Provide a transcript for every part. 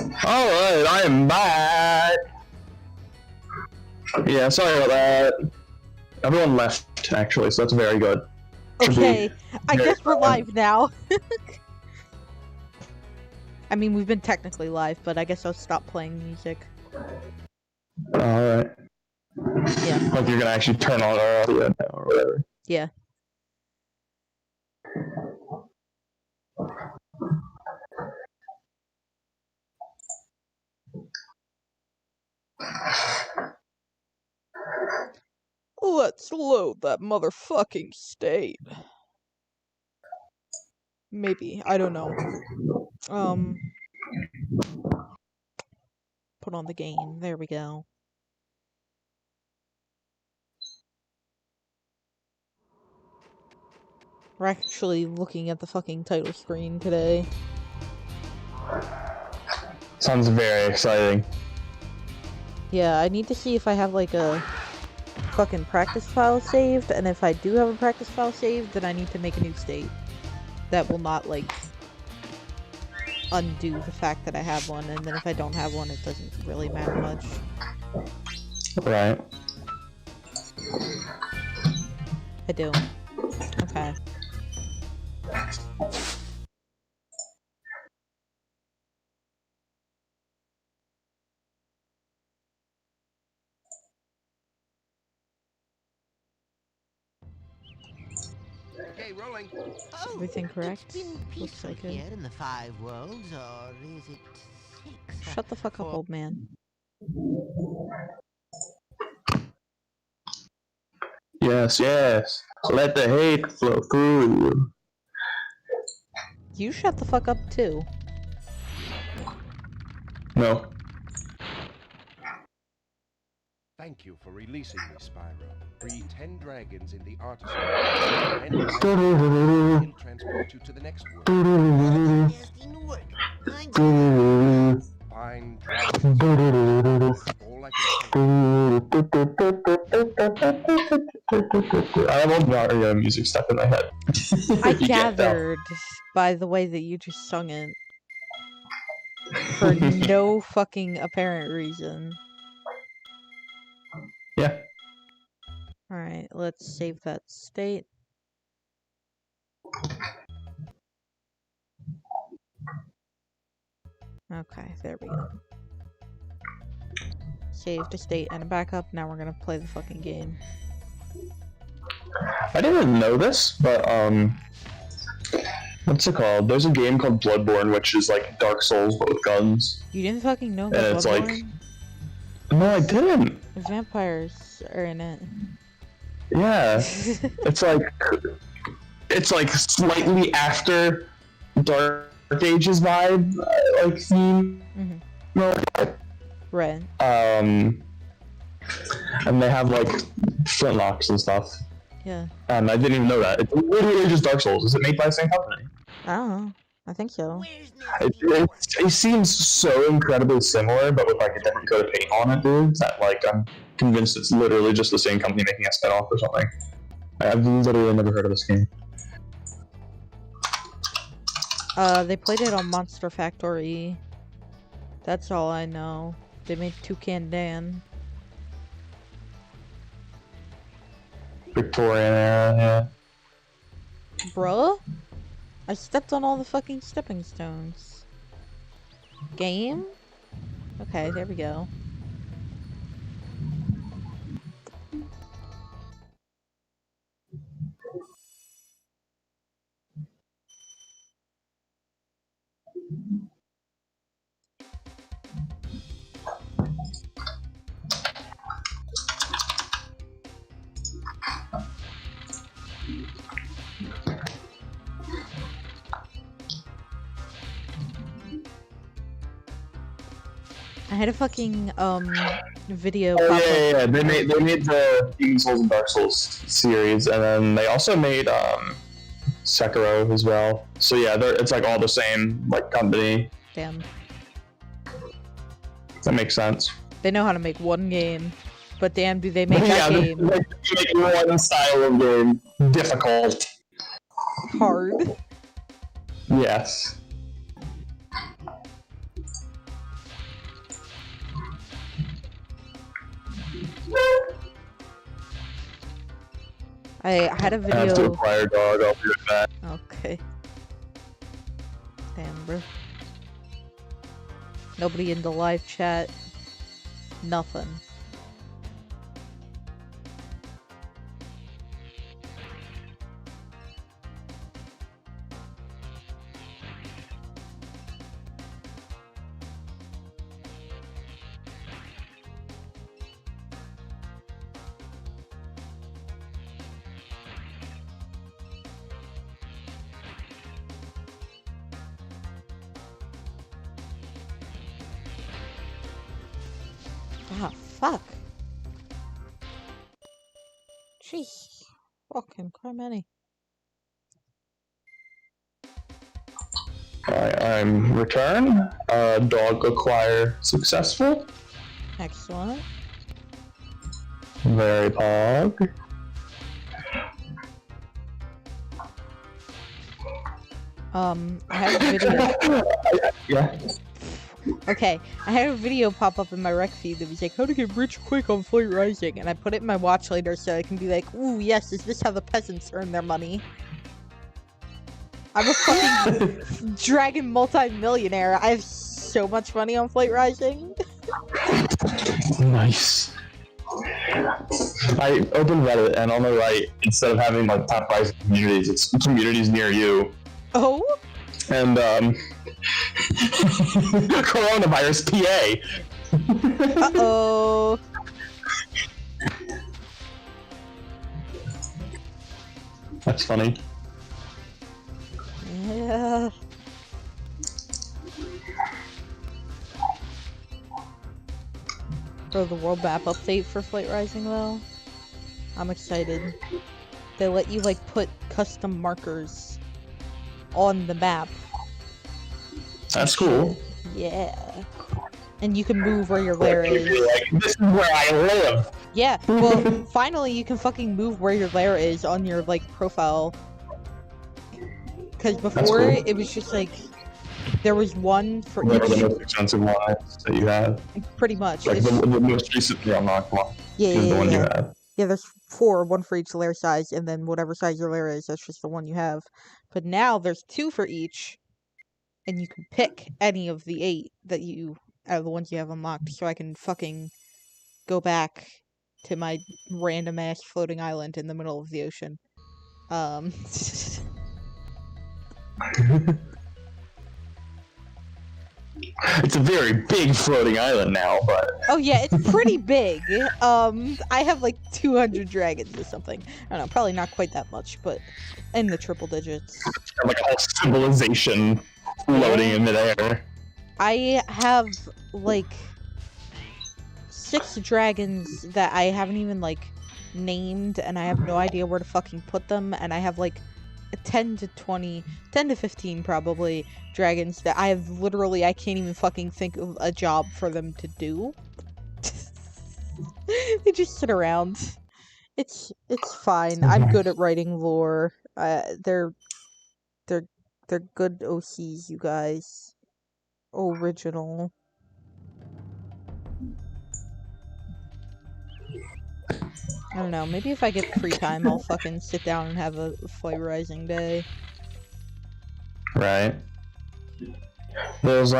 Alright, I am back! Yeah, sorry about that. Everyone left, actually, so that's very good. Okay, I guess we're live now. I mean, we've been technically live, but I guess I'll stop playing music. Alright. Yeah. Like you're gonna actually turn on our audio now, or whatever. Yeah. Let's load that motherfucking state. Maybe. I don't know. Put on the game. There we go. We're actually looking at the fucking title screen today. Sounds very exciting. Yeah, I need to see if I have like a fucking practice file saved, and if I do have a practice file saved, then I need to make a new state. That will not, like, undo the fact that I have one, and then if I don't have one, it doesn't really matter much. Right. I do. Okay. Okay, rolling. Is everything correct? It's been Looks peaceful like here it. in the 5 worlds, or is it 6? Shut the fuck up, old man. Yes, yes. Let the hate flow through you. You shut the fuck up, too. No. Thank you for releasing me, Spyro. Free 10 dragons in the artisan. And transport you to the next world. Nasty work. Find dragons. All I I have old Mario music stuck in my head. I You can't tell. gathered by the way that you just sung it. For no fucking apparent reason. Yeah. Alright, let's save that state. Okay, there we go. Saved a state and a backup, now we're gonna play the fucking game. I didn't know this, but what's it called? There's a game called Bloodborne, which is like Dark Souls but with guns. You didn't fucking know And about it's like, Bloodborne? no, I didn't. The vampires are in it. Yeah, it's like slightly after Dark Ages vibe, like theme. Mhm. No, Right. and they have like flintlocks and stuff. Yeah. And I didn't even know that. It's literally just Dark Souls. Is it made by the same company? I don't know. I think so. Where's Nasty It, work? it seems so incredibly similar, but with like a different coat of paint on it, dude. That like I'm convinced it's literally just the same company making a spin-off or something. I've literally never heard of this game. They played it on Monster Factory. That's all I know. They made Toucan Dan. Victorian era, yeah. Bruh? I stepped on all the fucking stepping stones. Game? Okay, there we go. I had a fucking, video Oh pop up. yeah. They made the Demon Souls and Dark Souls series, and then they also made Sekiro as well. So yeah, it's like all the same like company. Damn. That makes sense. They know how to make one game. But damn, do they make Yeah, that they game make one style of game difficult. hard. Yes. I had a I have to video. acquire a dog. I'll be right back. Okay. Damn, bro. Nobody in the live chat. Nothing. Ah, fuck. Jeez. Fucking criminy. Alright, I'm return. Dog acquire successful. Excellent. Very pog. I had a video. Yeah. Okay, I had a video pop up in my rec feed that was like, how to get rich quick on Flight Rising, and I put it in my watch later so I can be like, ooh, yes, is this how the peasants earn their money? I'm a fucking dragon multi-millionaire. I have so much money on Flight Rising. Nice. I opened Reddit, and on the right, instead of having like top rising communities, it's communities near you. Oh? And coronavirus PA. Uh-oh. That's funny. Yeah. Bro, the world map update for Flight Rising though? I'm excited. They let you like put custom markers on the map. That's cool. Yeah. And you can move where your lair is. Like, this is where I live. Yeah, well, finally you can fucking move where your lair is on your, like, profile. Because before, cool. it was just, like, there was one for Whatever each... the most expensive ones that you have. Pretty much. Like the most recently unlocked one is the one you have. Yeah, there's 4, one for each lair size, and then whatever size your lair is, that's just the one you have. But now there's 2 for each, and you can pick any of the 8 that you, out of the ones you have unlocked, so I can fucking go back to my random ass floating island in the middle of the ocean. It's a very big floating island now, but Oh yeah, it's pretty big. I have like 200 dragons or something. I don't know, probably not quite that much, but in the triple digits. like a whole civilization floating in midair. I have like 6 dragons that I haven't even like named, and I have no idea where to fucking put them, and I have like 10 to 15 probably dragons that I have literally, I can't even fucking think of a job for them to do. They just sit around. It's fine. I'm good at writing lore. They're good OCs, you guys. Original. I don't know, maybe if I get free time, I'll fucking sit down and have a Flight Rising day. Right. Those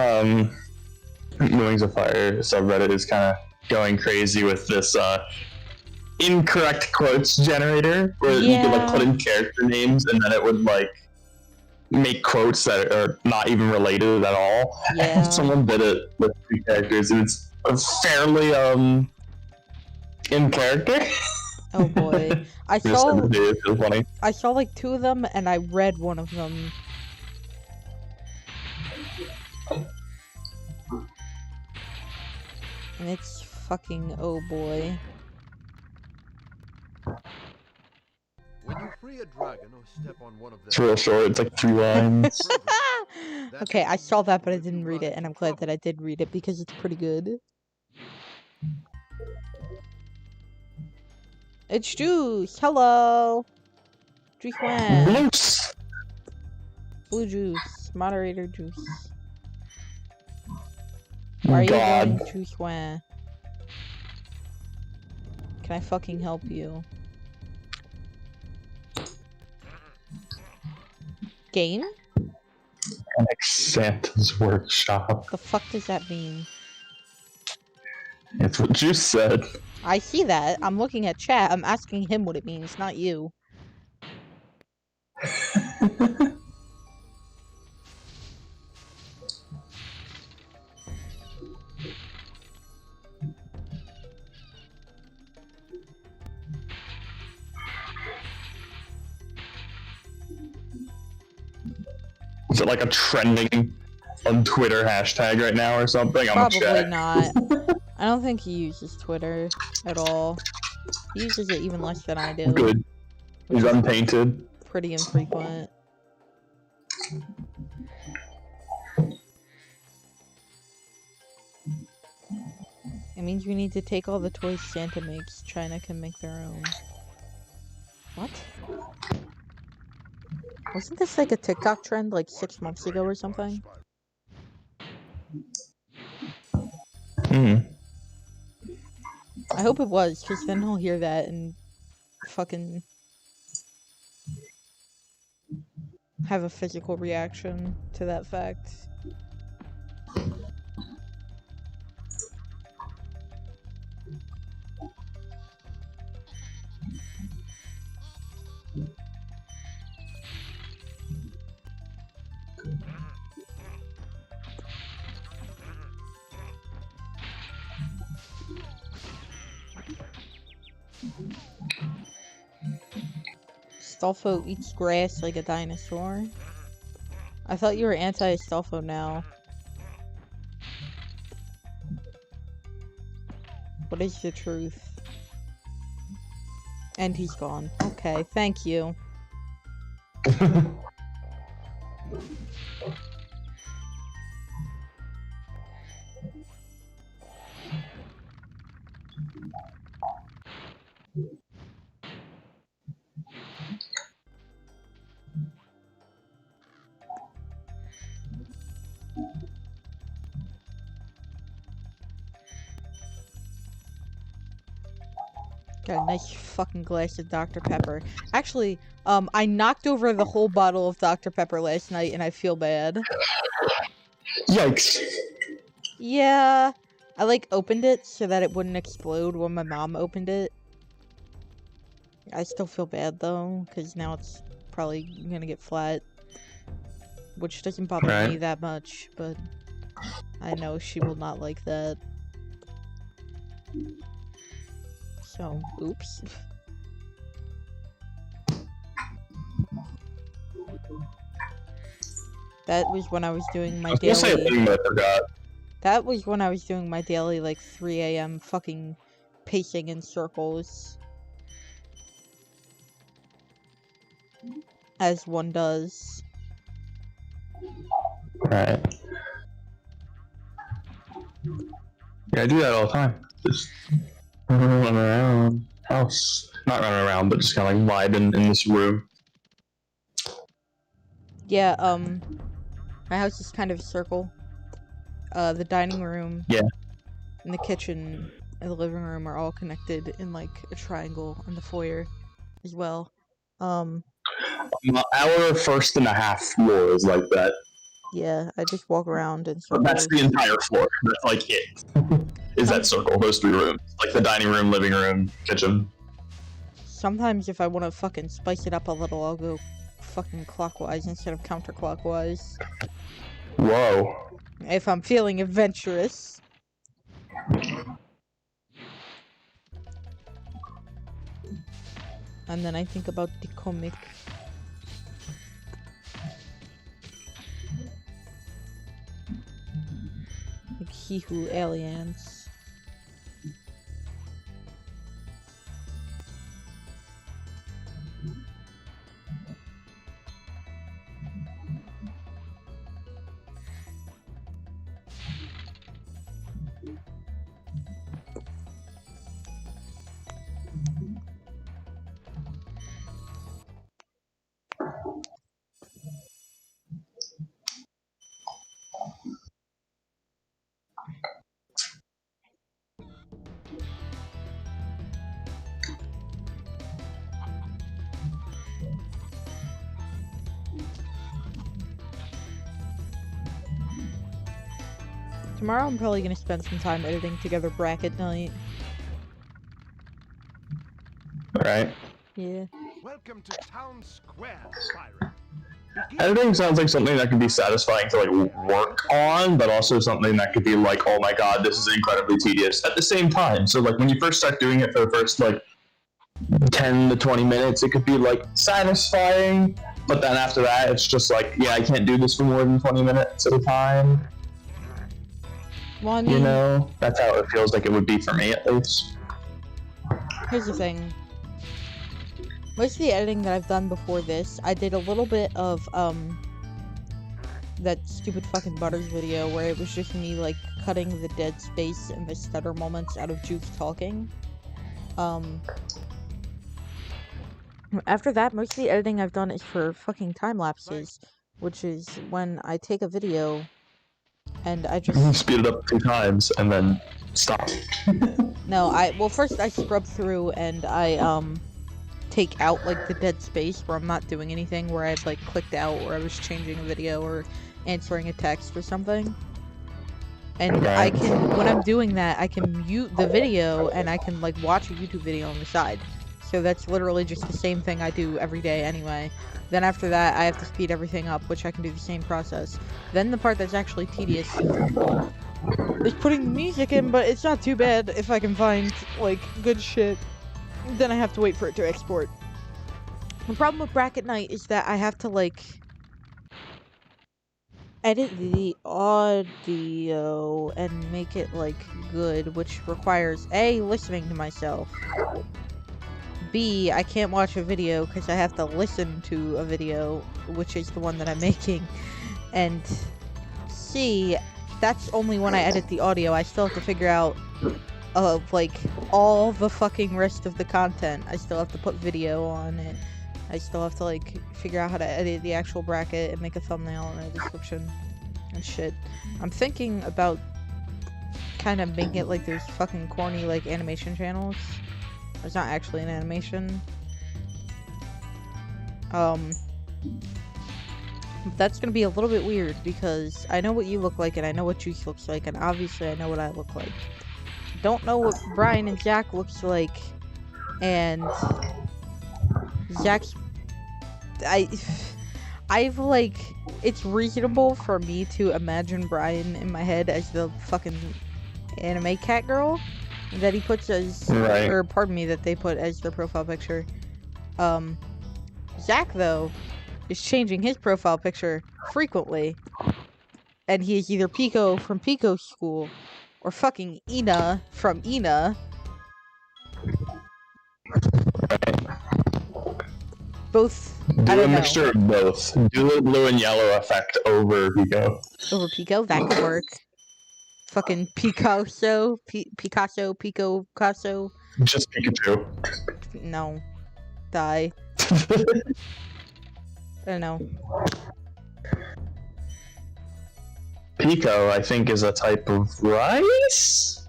Wings of Fire subreddit is kind of going crazy with this incorrect quotes generator, where you could like put in character names and then it would like make quotes that are not even related at all. Yeah. And someone did it with 2 characters, and it's fairly in character. Oh boy. I Just saw it feels funny. I saw like 2 of them, and I read one of them. And it's fucking oh boy. When you free a dragon or step on one of It's real short, it's like 3 lines. Okay, I saw that, but I didn't read it, and I'm glad that I did read it because it's pretty good. It's Juice! Hello! Juice Wan! Loose! Blue Juice. Moderator Juice. Why are you going Juice Wan? Can I fucking help you? game? Like Santa's workshop. The fuck does that mean? It's what you said. I see that. I'm looking at chat. I'm asking him what it means, not you. Is it like a trending on Twitter hashtag right now or something? Probably not. I don't think he uses Twitter at all. He uses it even less than I do. Good. He's untainted. Pretty infrequent. It means we need to take all the toys Santa makes. China can make their own. What? Wasn't this like a TikTok trend like 6 months ago or something? Hmm. I hope it was, because then he'll hear that and fucking have a physical reaction to that fact. Astolfo eats grass like a dinosaur. I thought you were anti-Astolfo now. What is the truth? And he's gone. Okay, thank you. Got a nice fucking glass of Dr. Pepper. Actually, I knocked over the whole bottle of Dr. Pepper last night and I feel bad. Yikes. Yeah, I like opened it so that it wouldn't explode when my mom opened it. I still feel bad though, because now it's probably gonna get flat. Which doesn't bother me that much, but I know she will not like that. So, oops. That was when I was doing my daily... I forgot. That was when I was doing my daily, like, 3 AM fucking pacing in circles. As one does. Right. Yeah, I do that all the time. Just run around house. Not running around, but just kind of like vibing in this room. Yeah, my house is kind of a circle. The dining room. Yeah. And the kitchen and the living room are all connected in like a triangle, and the foyer as well. Our first and a half floor is like that. Yeah, I just walk around in circles. But that's the entire floor. That's like it. Is that circle, those 3 rooms. Like the dining room, living room, kitchen. Sometimes if I want to fucking spice it up a little, I'll go fucking clockwise instead of counterclockwise. Whoa. If I'm feeling adventurous. And then I think about the comic. Like He Who Aliens. Tomorrow I'm probably gonna spend some time editing together bracket night. Right. Yeah. Welcome to Town Square, Spyro. Editing sounds like something that could be satisfying to like work on, but also something that could be like, oh my god, this is incredibly tedious at the same time. So like when you first start doing it for the first like 10 to 20 minutes, it could be like satisfying, but then after that, it's just like, yeah, I can't do this for more than 20 minutes at a time. Well, I mean, You know, that's how it feels like it would be for me at least. here's the thing. Most of the editing that I've done before this, I did a little bit of, that stupid fucking Butters video where it was just me, like, cutting the dead space and the stutter moments out of Juke's talking. After that, most of the editing I've done is for fucking time lapses, which is when I take a video and I just speed it up 2 times and then stop. no, well, first I scrub through and I take out like the dead space where I'm not doing anything, where I'd like clicked out or I was changing a video or answering a text or something. And Okay. I can, when I'm doing that, I can mute the video and I can like watch a YouTube video on the side. So that's literally just the same thing I do every day anyway. Then after that, I have to speed everything up, which I can do the same process. Then the part that's actually tedious is putting the music in, but it's not too bad if I can find, like, good shit. Then I have to wait for it to export. The problem with bracket night is that I have to, like, edit the audio and make it, like, good, which requires, A, listening to myself. B, I can't watch a video because I have to listen to a video, which is the one that I'm making. And C, that's only when I edit the audio. I still have to figure out, like, all the fucking rest of the content. I still have to put video on it. I still have to, like, figure out how to edit the actual bracket and make a thumbnail and a description and shit. I'm thinking about kind of making it like there's fucking corny, like, animation channels. It's not actually an animation. That's gonna be a little bit weird because I know what you look like and I know what Juice looks like, and obviously I know what I look like. Don't know what Brian and Zach looks like, and Zach's... I've like... It's reasonable for me to imagine Brian in my head as the fucking anime cat girl that he puts as, Right. or pardon me, that they put as their profile picture. Zach, though, is changing his profile picture frequently. And he is either Pico from Pico School, or fucking Ina from Ina. Both, I Do a don't know. mixture of both. Do the blue and yellow effect over Pico. Over Pico, that could work. Fucking Picasso, Picasso, Pico, Picasso. Just Pikachu. No. Die. I don't know. Pico, I think, is a type of rice?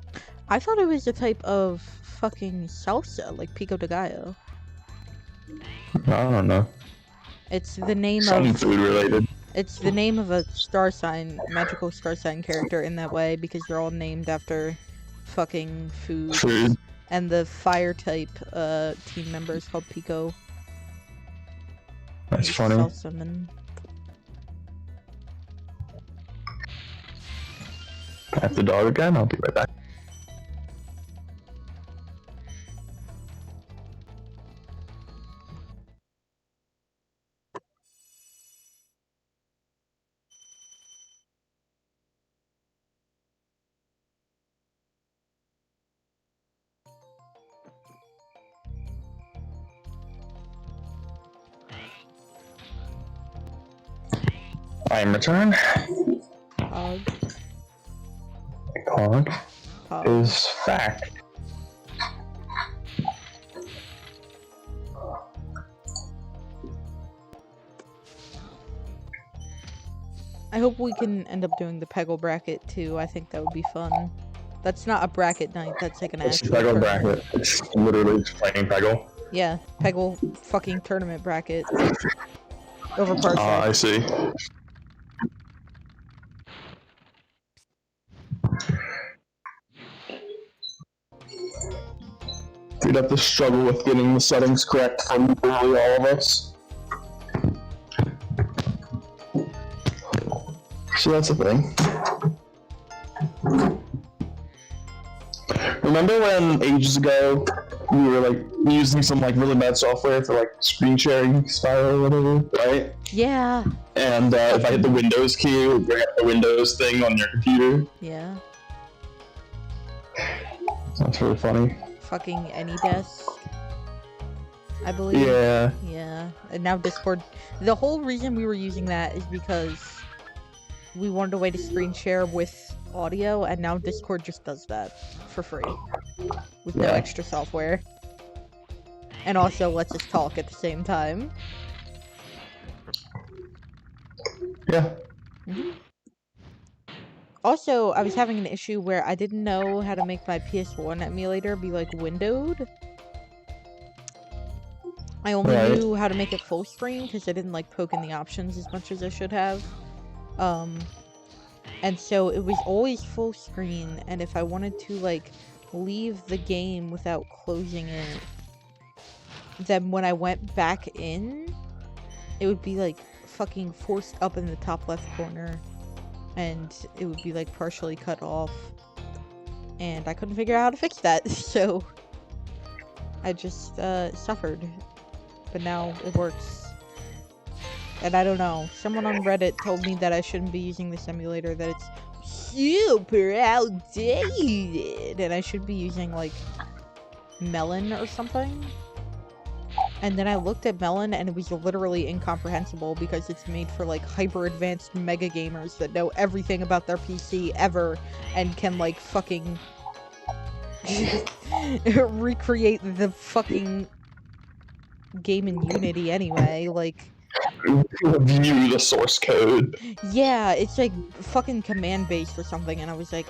I thought it was a type of fucking salsa, like Pico de Gallo. I don't know. It's the name Some of... food related. It's the name of a star sign, magical star sign character in that way, because they're all named after fucking food. Food. And the fire type team member is called Pico. That's funny. Self-summon. I have the dog again. I'll be right back. I am returned. Pog. Cog Pog. is fact. I hope we can end up doing the Peggle bracket too. I think that would be fun. That's not a bracket night, that's like an It's actual Peggle tournament. bracket. It's literally just playing Peggle. Yeah, Peggle fucking tournament bracket. Over Parsec. I see. We'd have to struggle with getting the settings correct for literally all of us. So that's a thing. Remember when ages ago we were like using some like really bad software for like screen sharing Spyro or whatever, right? Yeah. And if I hit the Windows key, it would bring up the Windows thing on your computer. Yeah. That's really funny. Fucking AnyDesk, I believe. Yeah. Yeah. And now Discord. The whole reason we were using that is because we wanted a way to screen share with audio, and now Discord just does that for free with no extra software, and also lets us talk at the same time. Yeah. Mm-hmm. Also, I was having an issue where I didn't know how to make my PS1 emulator be like windowed. I only knew how to make it full screen because I didn't like poke in the options as much as I should have. And so it was always full screen, and if I wanted to like leave the game without closing it, then when I went back in, it would be like fucking forced up in the top left corner, and it would be like partially cut off, and I couldn't figure out how to fix that, so I just suffered. But now it works. And I don't know, someone on Reddit told me that I shouldn't be using this emulator, that it's super outdated, and I should be using, like, Melon or something. And then I looked at Melon, and it was literally incomprehensible, because it's made for, like, hyper-advanced mega gamers that know everything about their PC ever, and can, like, fucking recreate the fucking game in Unity anyway, like... View the source code. Yeah, it's like fucking command based or something, and I was like,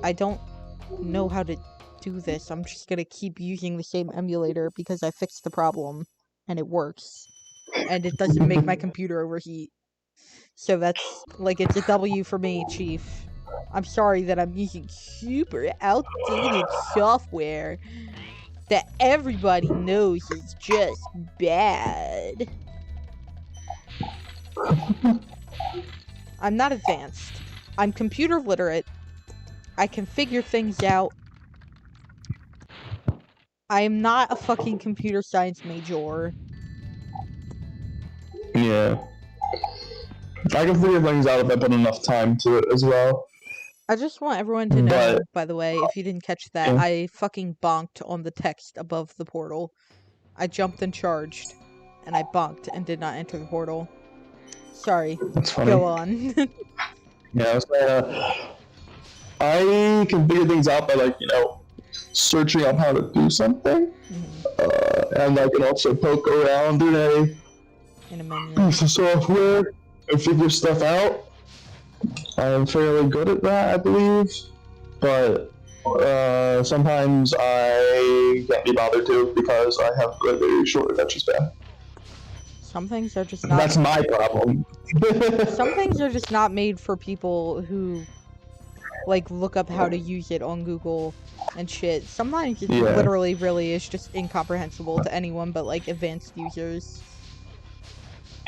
I don't know how to do this. I'm just gonna keep using the same emulator because I fixed the problem and it works. And it doesn't make my computer overheat. So that's like, it's a W for me, Chief. I'm sorry that I'm using super outdated software that everybody knows is just bad. I'm not advanced. I'm computer literate. I can figure things out. I am not a fucking computer science major. Yeah. I can figure things out if I put enough time to it as well. I just want everyone to know, by the way, if you didn't catch that, I fucking bonked on the text above the portal. I jumped and charged, and I bonked and did not enter the portal. Sorry. That's funny. Go on. Yeah, I can figure things out by, like, you know, searching up how to do something. And I can also poke around in a menu. piece of software and figure stuff out. I'm fairly good at that, I believe, but sometimes I can't be bothered to because I have a very short attention span. Some things are just not... That's my problem. Some things are just not made for people who, like, look up how to use it on Google and shit. Sometimes it literally really is just incomprehensible to anyone but, like, advanced users.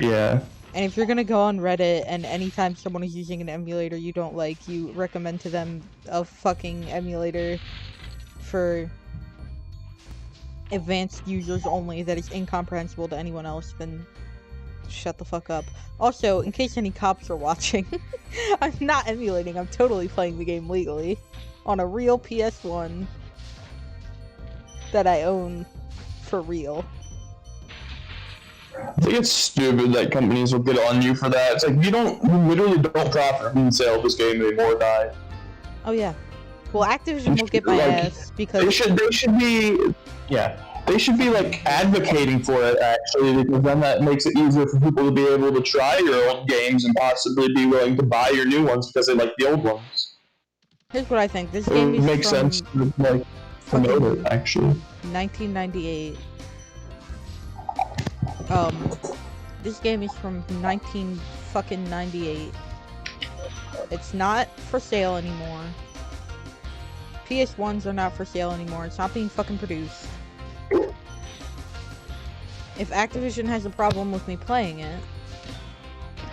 Yeah. And if you're gonna go on Reddit and anytime someone is using an emulator you don't like, you recommend to them a fucking emulator for advanced users only that is incomprehensible to anyone else, then shut the fuck up. Also, in case any cops are watching, I'm not emulating, I'm totally playing the game legally. On a real PS1 that I own for real. I think it's stupid that companies will get on you for that. It's like, you literally don't profit from the sale of this game anymore, die. Oh yeah. Well, Activision will get my ass because... They should be, like, advocating for it, actually, because then that makes it easier for people to be able to try your old games and possibly be willing to buy your new ones because they like the old ones. Here's what I think. This game is makes sense to, like, promote it, actually. 1998. This game is from 1998. It's not for sale anymore. PS1s are not for sale anymore. It's not being fucking produced. If Activision has a problem with me playing it,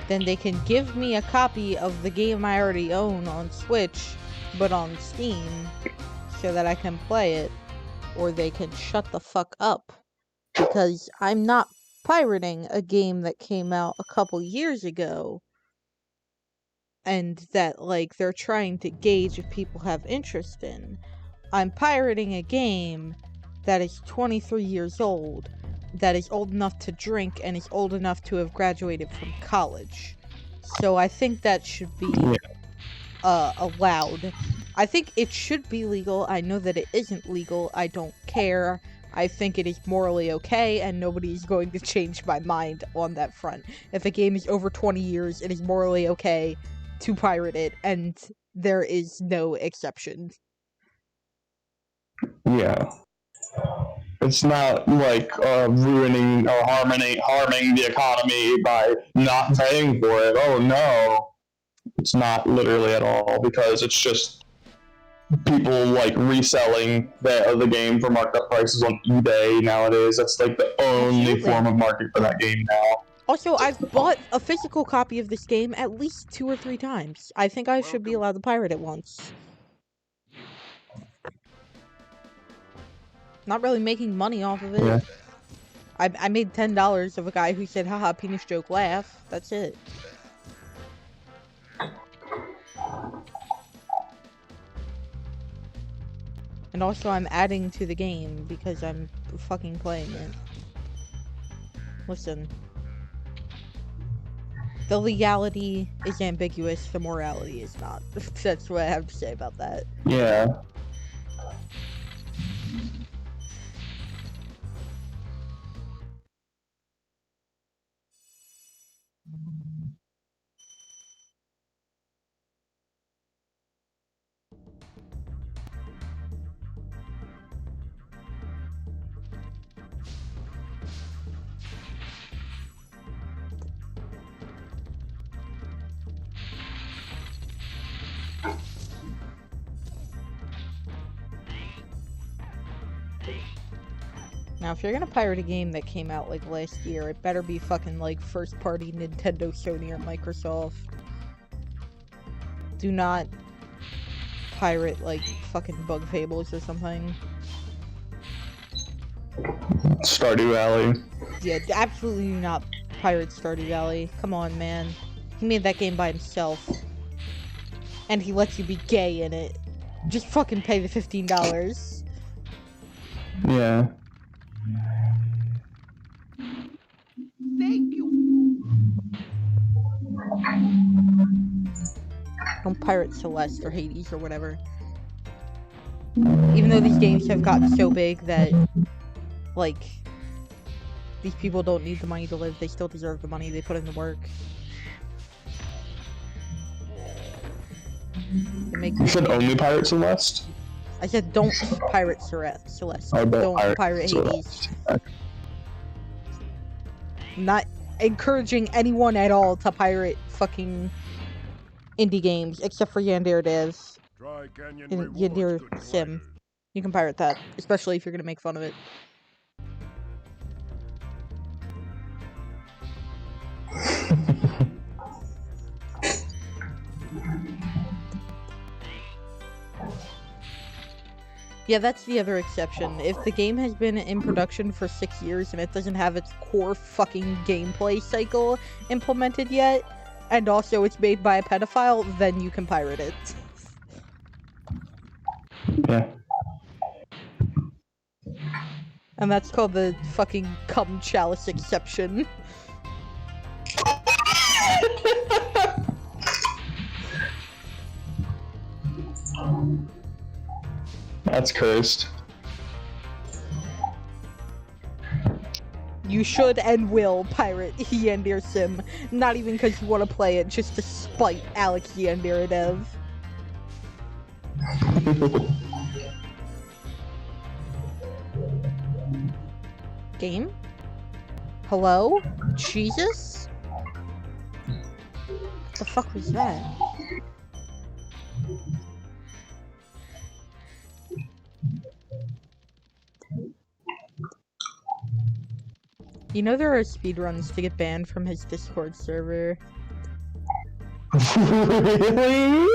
then they can give me a copy of the game I already own on Switch, but on Steam, so that I can play it, or they can shut the fuck up. Because I'm not pirating a game that came out a couple years ago, and that, like, they're trying to gauge if people have interest in. I'm pirating a game that is 23 years old, that is old enough to drink, and is old enough to have graduated from college. So I think that should be allowed. I think it should be legal. I know that it isn't legal. I don't care. I think it is morally okay, and nobody's going to change my mind on that front. If a game is over 20 years, it is morally okay to pirate it, and there is no exception. Yeah. It's not like ruining or harming the economy by not paying for it. Oh no. It's not literally at all, because it's just people like reselling the game for marked up prices on eBay nowadays. That's like the only form of market for that game now. Also, I've bought a physical copy of this game at least 2 or 3 times. I think I should be allowed to pirate it once. Not really making money off of it. Yeah. I made $10 of a guy who said, haha, penis joke, laugh. That's it. And also, I'm adding to the game because I'm fucking playing it. Listen. The legality is ambiguous, the morality is not. That's what I have to say about that. Yeah. Now, if you're gonna pirate a game that came out, like, last year, it better be fucking, like, first-party Nintendo, Sony, or Microsoft. Do not pirate, like, fucking Bug Fables or something. Stardew Valley. Yeah, absolutely do not pirate Stardew Valley. Come on, man. He made that game by himself. And he lets you be gay in it. Just fucking pay the $15. Yeah. Thank you. Don't pirate Celeste or Hades or whatever. Even though these games have gotten so big that, like, these people don't need the money to live, they still deserve the money, they put in the work. You said only pirate Celeste? I said don't pirate Celeste. Oh, don't pirate Hades. Celeste. Okay. I'm not encouraging anyone at all to pirate fucking indie games, except for Yandere Dev and Yandere Sim. You can pirate that, especially if you're gonna make fun of it. Yeah, that's the other exception. If the game has been in production for 6 years and it doesn't have its core fucking gameplay cycle implemented yet, and also it's made by a pedophile, then you can pirate it. Yeah. And that's called the fucking cum chalice exception. That's cursed. You should and will pirate Yandere Sim. Not even because you want to play it, just to spite Alex Yandere Dev. Game? Hello? Jesus? What the fuck was that? You know there are speedruns to get banned from his Discord server. Really?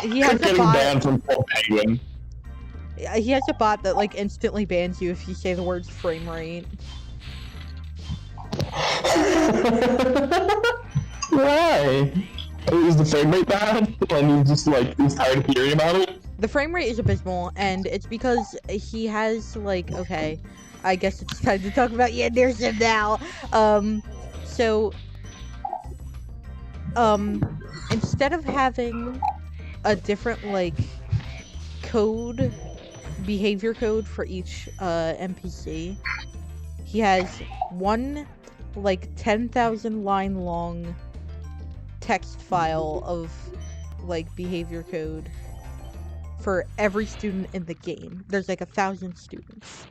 He has a Getting bot. banned from Pulp Penguin. He has a bot that like instantly bans you if you say the words frame rate. Why? Is the frame rate bad? And he's just like, he's tired of hearing about it? The frame rate is abysmal, and it's because he has like, okay, I guess it's time to talk about Anderson now. Instead of having a different like behavior code for each NPC, he has one like 10,000 line long text file of like behavior code for every student in the game. There's like 1,000 students,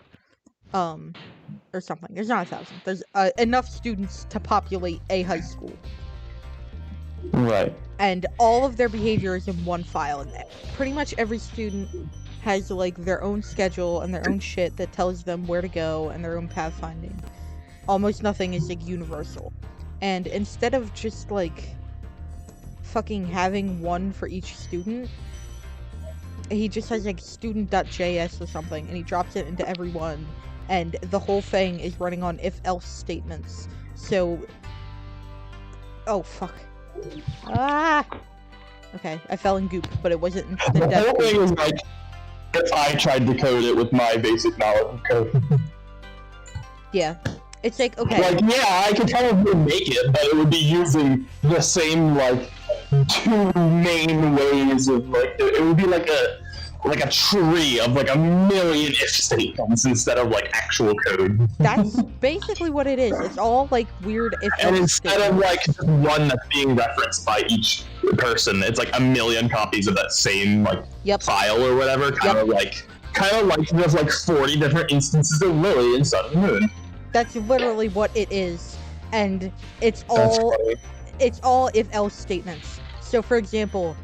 or something. There's not 1,000. There's enough students to populate a high school. Right. And all of their behavior is in one file, and pretty much every student has like their own schedule and their own shit that tells them where to go and their own pathfinding. Almost nothing is like universal. And instead of just like fucking having one for each student, he just has like student.js or something, and he drops it into every one, and the whole thing is running on if-else statements. So, oh fuck. Ah! Okay, I fell in goop, but it wasn't in the The whole thing is like, if I tried to code it with my basic knowledge of code. Yeah. It's like, okay. Like, yeah, I could probably make it, but it would be using the same, like, two main ways of, like, it would be like a tree of, like, a million if statements instead of, like, actual code. That's basically what it is. It's all, like, weird if And instead of, like, just one that's being referenced by each person, it's, like, a million copies of that same, like, file or whatever, kind of like there's, like, 40 different instances of Lily and Sun and Moon. That's literally what it is. And it's all if-else statements. So, for example,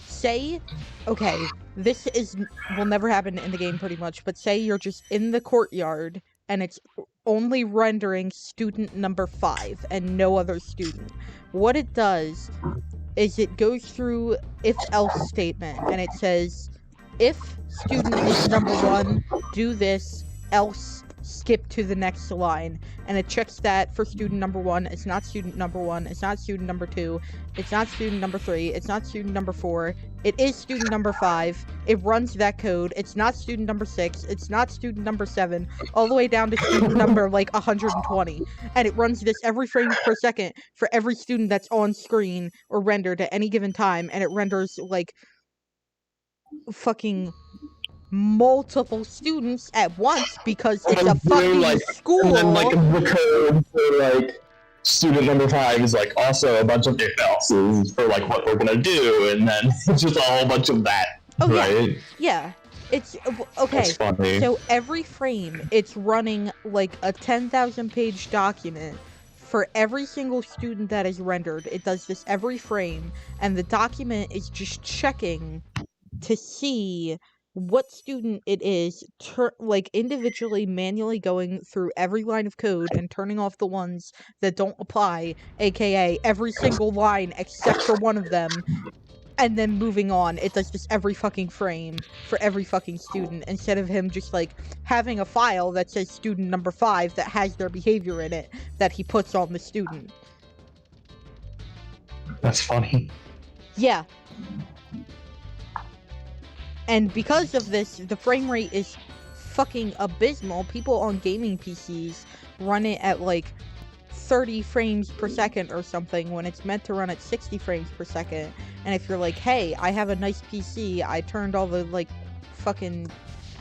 say, okay, this will never happen in the game pretty much, but say you're just in the courtyard and it's only rendering student number 5 and no other student. What it does is it goes through if-else statement and it says, if student is number 1, do this, else skip to the next line, and it checks that for student number 1, it's not student number 1, it's not student number 2, it's not student number 3, it's not student number 4, it is student number 5, it runs that code, it's not student number 6, it's not student number 7, all the way down to student number, like, 120, and it runs this every frame per second for every student that's on screen or rendered at any given time, and it renders, like, fucking multiple students at once because it's a fucking school. And then, like, the code for, like, student number 5 is, like, also a bunch of if-elses for, like, what we're gonna do, and then it's just a whole bunch of that, right? Yeah. It's, okay, so every frame, it's running, like, a 10,000 page document for every single student that is rendered. It does this every frame, and the document is just checking to see what student it is, like, individually, manually going through every line of code and turning off the ones that don't apply, aka every single line except for one of them, and then moving on. It does this every fucking frame for every fucking student, instead of him just, like, having a file that says student number 5 that has their behavior in it that he puts on the student. That's funny. Yeah. And because of this, the frame rate is fucking abysmal. People on gaming PCs run it at like 30 frames per second or something when it's meant to run at 60 frames per second. And if you're like, hey, I have a nice PC, I turned all the like fucking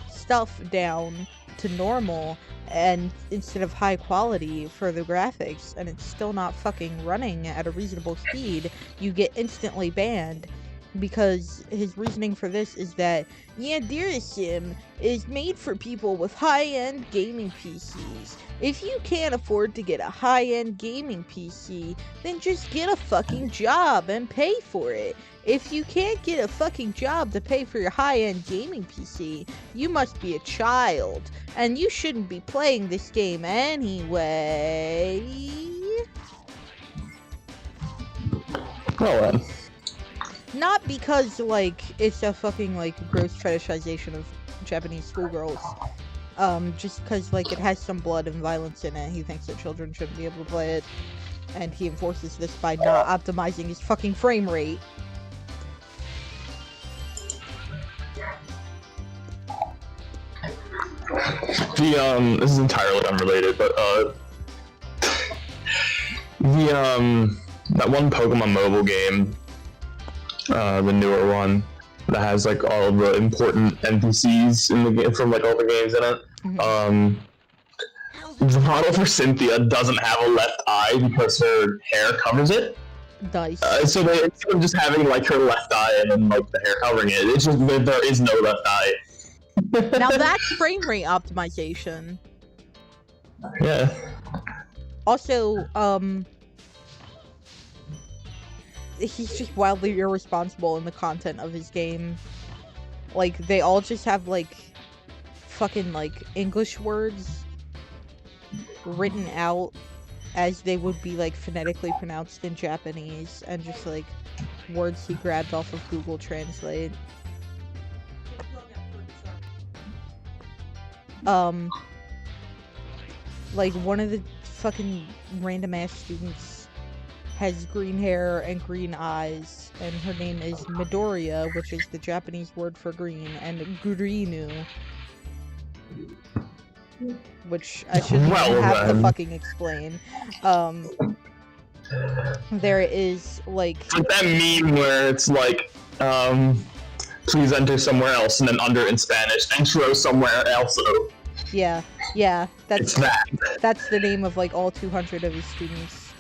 stuff down to normal and instead of high quality for the graphics, and it's still not fucking running at a reasonable speed, you get instantly banned. because his reasoning for this is that Yandere Sim is made for people with high-end gaming PCs. If you can't afford to get a high-end gaming PC, then just get a fucking job and pay for it. If you can't get a fucking job to pay for your high-end gaming PC, you must be a child, and you shouldn't be playing this game anyway. Well then. Not because, like, it's a fucking, like, gross fetishization of Japanese schoolgirls. Just because, like, it has some blood and violence in it. He thinks that children shouldn't be able to play it. And he enforces this by not optimizing his fucking frame rate. This is entirely unrelated, but, that one Pokemon mobile game, the newer one, that has, like, all of the important NPCs in the game, from, like, all the games in it, the model for Cynthia doesn't have a left eye because her hair covers it. Nice. So they, instead of just having, like, her left eye and then, like, the hair covering it, it's just that there is no left eye. Now that's frame rate optimization. Yeah. Also, he's just wildly irresponsible in the content of his game. Like, they all just have, like, fucking, like, English words written out as they would be, like, phonetically pronounced in Japanese, and just, like, words he grabbed off of Google Translate. Like, one of the fucking random-ass students has green hair and green eyes, and her name is Midoriya, which is the Japanese word for green, and Gurinu, which I shouldn't even have to fucking explain. There is, like... It's like that meme where it's like, please enter somewhere else, and then under in Spanish, entro somewhere else. Yeah, that's the name of, like, all 200 of his students.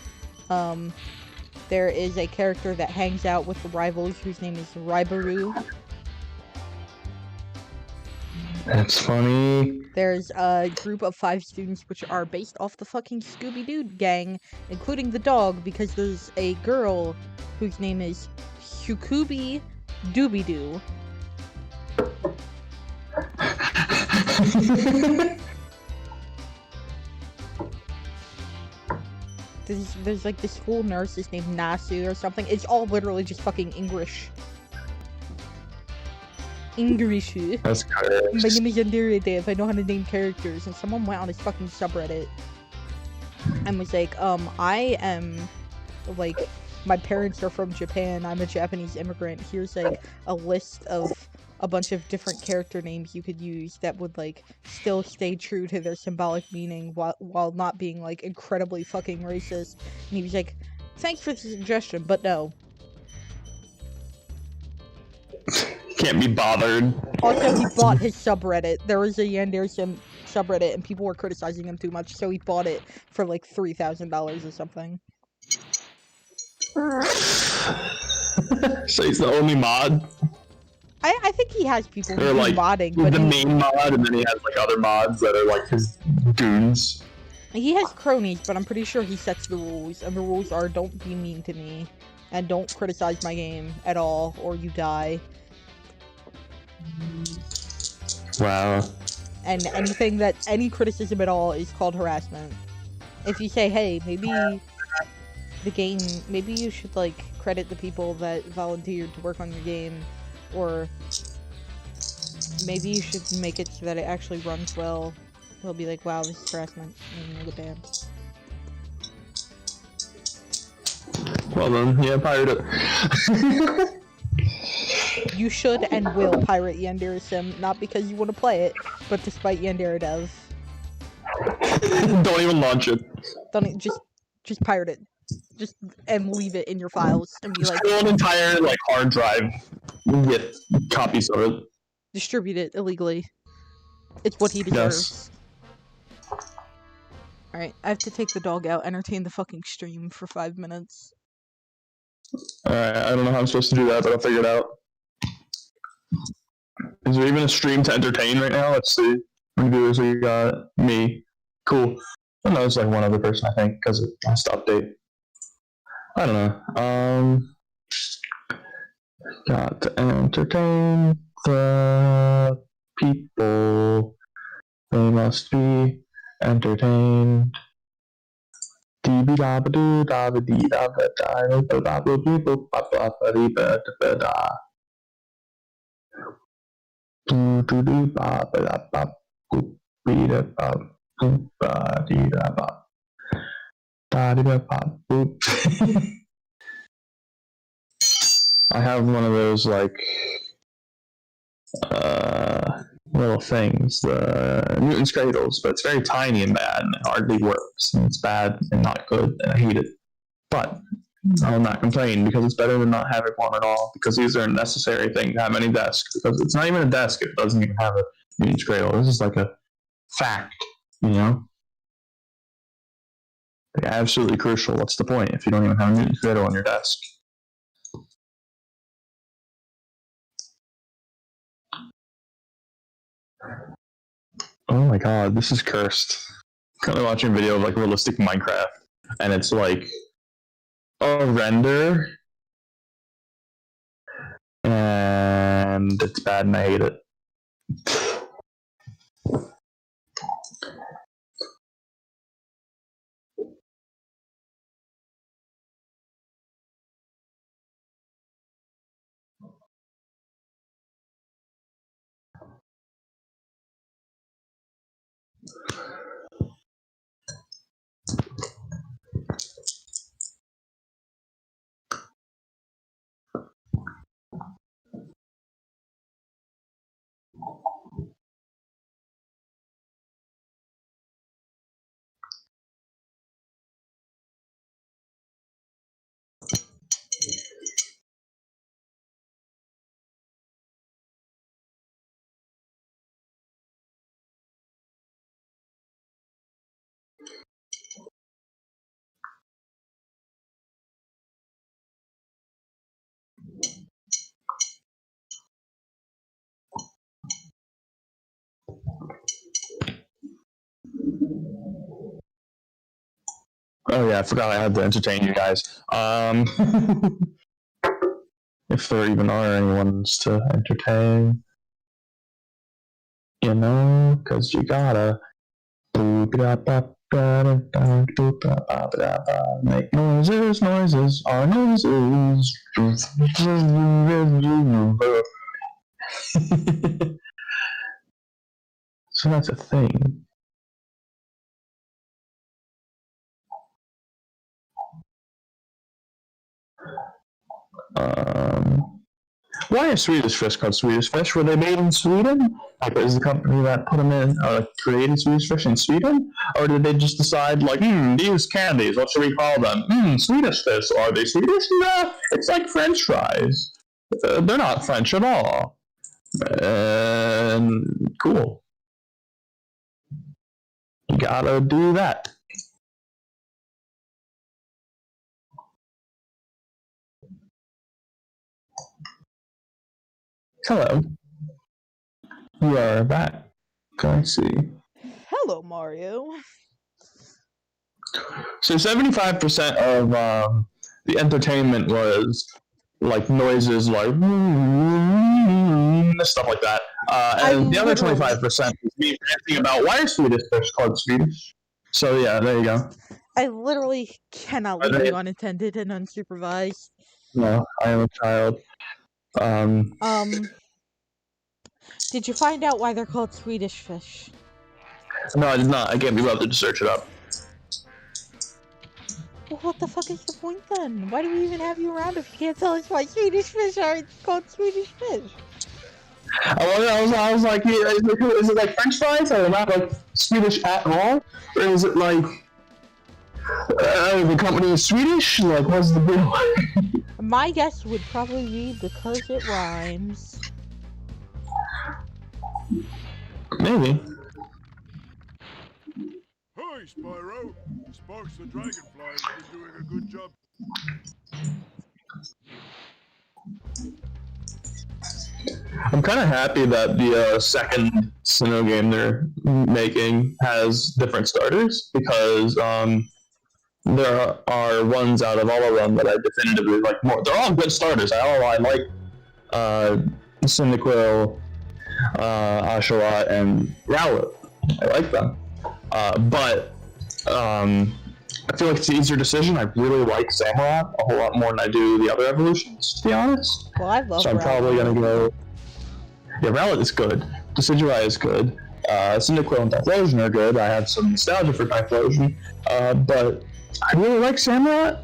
There is a character that hangs out with the rivals whose name is Raibaru. That's funny. There's a group of 5 students which are based off the fucking Scooby-Doo gang, including the dog, because there's a girl whose name is Hukubi Doobie-Doo. There's like this school nurse is named Nasu or something. It's all literally just fucking English. English. That's good. My name is Yandere Dave. I know how to name characters. And someone went on his fucking subreddit and was like, I am, like, my parents are from Japan. I'm a Japanese immigrant. Here's, like, a list of a bunch of different character names you could use that would, like, still stay true to their symbolic meaning while not being, like, incredibly fucking racist. And he was like, thanks for the suggestion, but no. Can't be bothered. Also, he bought his subreddit. There was a Yandere Sim subreddit, and people were criticizing him too much, so he bought it for, like, $3,000 or something. So he's the only mod? I think he has people who Or, do like, modding, but the main mod, and then he has, like, other mods that are, like, his goons. he has cronies, but I'm pretty sure he sets the rules, and the rules are don't be mean to me, and don't criticize my game at all, or you die. Wow. And any criticism at all is called harassment. If you say, hey, maybe you should, like, credit the people that volunteered to work on your game, or maybe you should make it so that it actually runs well, they'll be like, wow, this is harassment, and you'll get banned. Well then, yeah, pirate it. You should and will pirate Yandere Sim, not because you want to play it, but to spite Yandere Dev. Don't even launch it. Just pirate it. Just and leave it in your files and be like, Just an entire, like, hard drive with copies of it. distribute it illegally. It's what he deserves. Yes. Alright, I have to take the dog out, entertain the fucking stream for 5 minutes. Alright, I don't know how I'm supposed to do that, but I'll figure it out. Is there even a stream to entertain right now? Let's see. How many viewers we got? Me. Cool. I know it's like one other person, I think, because it has to update. I don't know. Got to entertain the people. They must be entertained. Dee da ba doo da ba dee da ba da ba da ba dee ba ba ba ba dee ba da ba da. Do do do ba ba da ba boop dee da ba boop ba dee da ba da dee da ba boop. I have one of those like little things, the Newton's cradles, but it's very tiny and bad, and it hardly works. And it's bad and not good, and I hate it. But I'll not complain because it's better than not having one at all. Because these are a necessary thing to have any desk. Because it's not even a desk; it doesn't even have a Newton's cradle. This is like a fact, you know. Like absolutely crucial. What's the point if you don't even have a Newton's cradle on your desk? Oh my god, this is cursed. I'm currently watching a video of like realistic Minecraft, and it's like a render, and it's bad, and I hate it. Oh yeah, I forgot I had to entertain you guys. If there even are any ones to entertain, you know, because you gotta make noises, noises are noises. So that's a thing. Why are Swedish fish called Swedish fish? Were they made in Sweden? Like, is the company that put them in, created Swedish fish in Sweden? Or did they just decide, like, these candies, what should we call them? Swedish fish. Are they Swedish? No, it's like French fries. They're not French at all. Cool. You gotta do that. Hello. You are back. Can I see? Hello, Mario. So 75% of the entertainment was like noises, like stuff like that, and the other 25% was me ranting about why are Swedish fish called Swedish. So yeah, there you go. I literally cannot leave you unattended and unsupervised. No, I am a child. Did you find out why they're called Swedish fish? No, I did not. I can't be bothered to search it up. Well, what the fuck is the point then? Why do we even have you around if you can't tell us why Swedish fish are called Swedish fish? I was like, is it like French fries? Are they not like Swedish at all? Or is it like the company is Swedish? Like, what's the deal? My guess would probably be because it rhymes. Maybe. Hi, Spyro. Sparks the Dragonfly has been doing a good job. I'm kind of happy that the second Sinnoh game they're making has different starters because there are ones out of all of them that I definitively like more. They're all good starters. I like Cyndaquil, Oshawott, and Rowlet. I like them. But I feel like it's an easier decision. I really like Samurott a whole lot more than I do the other evolutions, to be honest. Well, I love So I'm Rowlet. probably going to go... Yeah, Rowlet is good. Decidueye is good. Cyndaquil and Typhlosion are good. I have some nostalgia for Typhlosion. But I really like Samurott.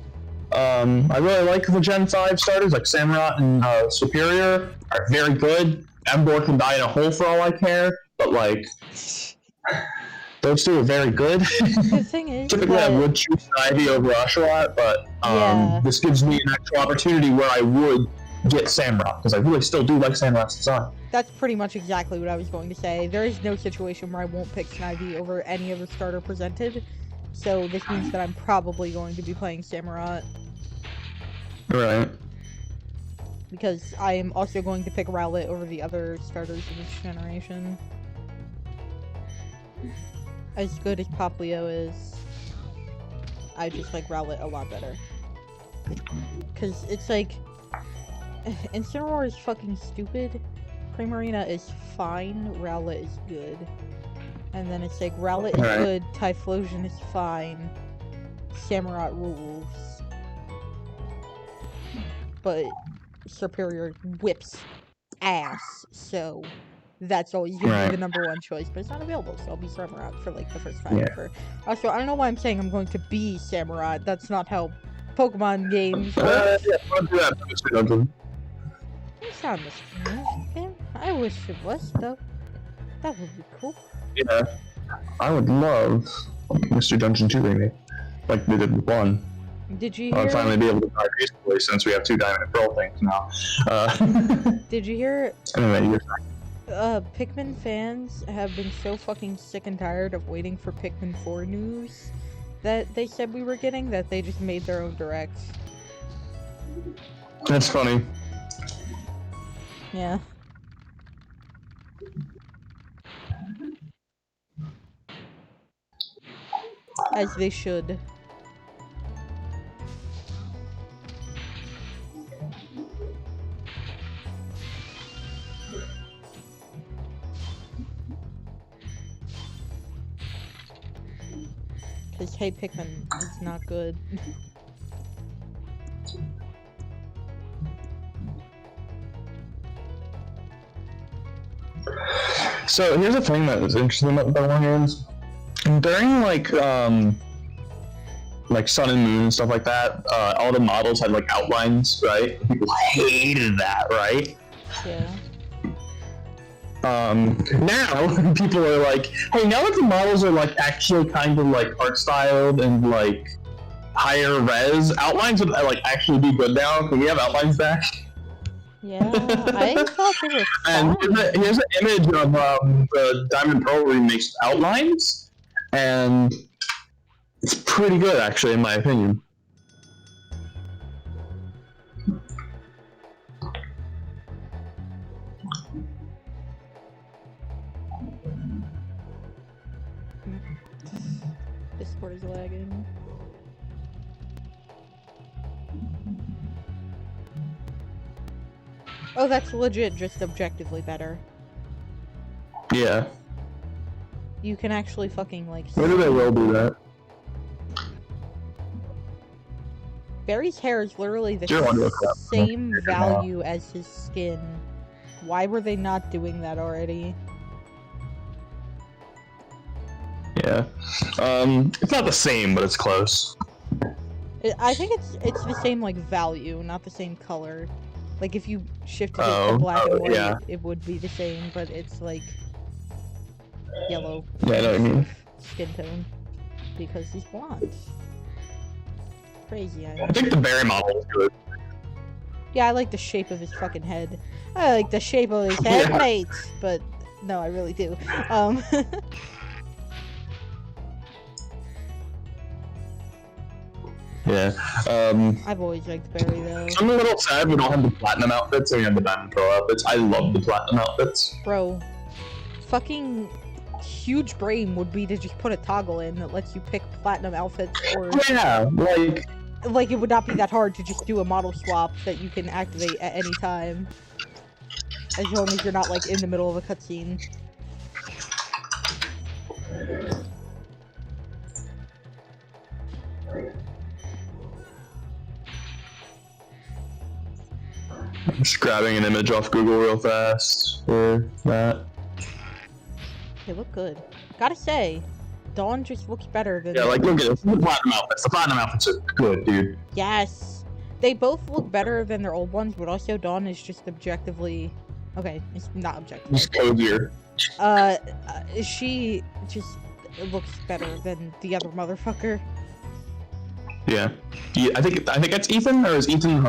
I really like the Gen 5 starters, like Samurott and Superior are very good. Emboar can die in a hole for all I care, but like... Those two are very good. The thing is Typically, that... I would choose Ivy over Oshawott, but Yeah. this gives me an actual opportunity where I would get Samurott, because I really still do like Samurott's design. That's pretty much exactly what I was going to say. There is no situation where I won't pick Snivy over any other starter presented, so this means that I'm probably going to be playing Samurott. Right. Because I am also going to pick Rowlet over the other starters in this generation. As good as Poplio is, I just like Rowlet a lot better. Because it's like... Incineroar is fucking stupid, Primarina is fine, Rowlet is good. And then it's like, Rowlet is good, Typhlosion is fine, Samurott rules. But Superior whips ass, so that's always gonna be the #1 choice, but it's not available, so I'll be Samurott for like the first time ever. Also, I don't know why I'm saying I'm going to be Samurott, that's not how Pokemon games work. Yeah, I'll do that, Mr. Dungeon. It's not Mr. game. I wish it was, though. That would be cool. Yeah, I would love Mr. Dungeon 2 remake, like they did with 1. Did you hear... I'll finally be able to buy peacefully since we have 2 Diamond and Pearl things now. Did you hear... Anyway, Pikmin fans have been so fucking sick and tired of waiting for Pikmin 4 news that they said we were getting that they just made their own direct. That's funny. Yeah. As they should. Because Hey Pikmin is not good. So here's the thing that is interesting about Pokemon games. During like Sun and Moon and stuff like that, all the models had like outlines, right? People hated that, right? Yeah. Now people are like, hey, now that the models are like actually kind of like art styled and like higher res, outlines would like actually be good now. Can we have outlines back? Yeah, I thought they were fun. And here's an image of the Diamond Pearl remakes outlines, and it's pretty good actually, in my opinion. Discord is lagging. Oh, that's legit, just objectively better. Yeah. You can actually fucking, like... Maybe they will do that. Barry's hair is literally the same value as his skin. Why were they not doing that already? Yeah. It's not the same, but it's close. I think it's the same, like, value, not the same color. Like, if you shifted it to black and white, yeah. it would be the same, but it's, like, yellow. Yeah, I know what you mean. Skin tone. Because he's blonde. Crazy, I know. I think the Barry model is good. Yeah, I like the shape of his fucking head. I like the shape of his head, mate! But, no, I really do. Yeah, Yeah. I've always liked Barry though. I'm a little sad we don't have the platinum outfits and we have the Diamond Pro outfits. I love the platinum outfits. Bro, fucking huge brain would be to just put a toggle in that lets you pick platinum outfits, or Yeah, like it would not be that hard to just do a model swap that you can activate at any time, as long as you're not like in the middle of a cutscene. I'm just grabbing an image off Google real fast for that. They look good. Gotta say, Dawn just looks better than. Yeah, like look at this. The platinum outfits. The platinum outfits are good, dude. Yes, they both look better than their old ones, but also Dawn is just objectively. Okay, it's not objective. Just cozier. She just looks better than the other motherfucker. Yeah. I think that's Ethan, or is Ethan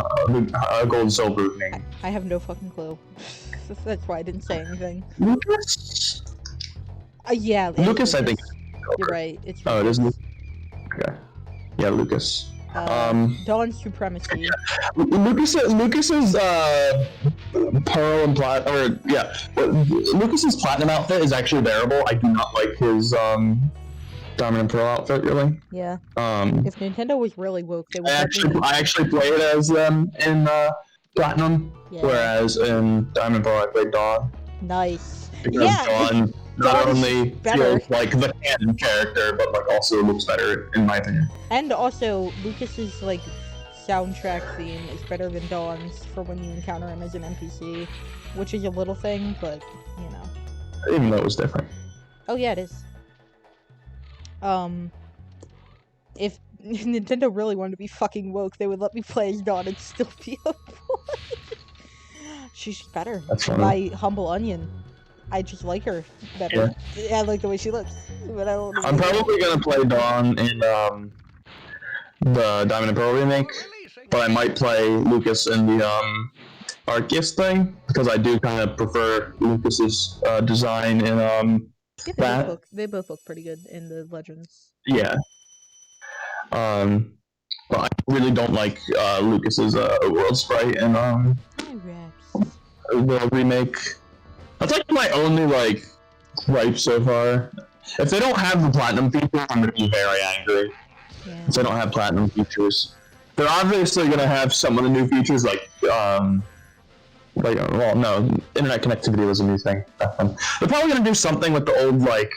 gold silver name? I have no fucking clue. That's why I didn't say anything. Lucas. Yeah. it's Lucas, I think. You're right. It's Oh, it is Lucas. Okay. Yeah, Lucas. Dawn's supremacy. Lucas's pearl and plat, or yeah, Lucas's platinum outfit is actually bearable. I do not like his diamond and pearl outfit really. Yeah. If Nintendo was really woke, they would. I actually played as them in platinum, Yeah. whereas in diamond and pearl I played Dawn. Nice. Because Yeah. Dawn not Dawn is only better. feels like the canon character, but like also looks better in my opinion. And also, Lucas's like soundtrack theme is better than Dawn's for when you encounter him as an NPC, which is a little thing, but you know. Even though it was different. Oh yeah, it is. If Nintendo really wanted to be fucking woke, they would let me play as Dawn and still be a boy. She's just better. That's funny. My humble onion. I just like her better. Yeah. I like the way she looks, but I don't. I'm probably gonna play Dawn in the Diamond and Pearl remake, but I might play Lucas in the Arceus thing because I do kind of prefer Lucas's design in Yeah, that. they both look pretty good in the Legends. Yeah. But I really don't like Lucas's world sprite in Hi, Rex. the remake. That's like my only like gripe so far. If they don't have the platinum feature, I'm gonna be very angry. Yeah. If they don't have platinum features, they're obviously gonna have some of the new features like well no, internet connectivity was a new thing back then. They're probably gonna do something with the old like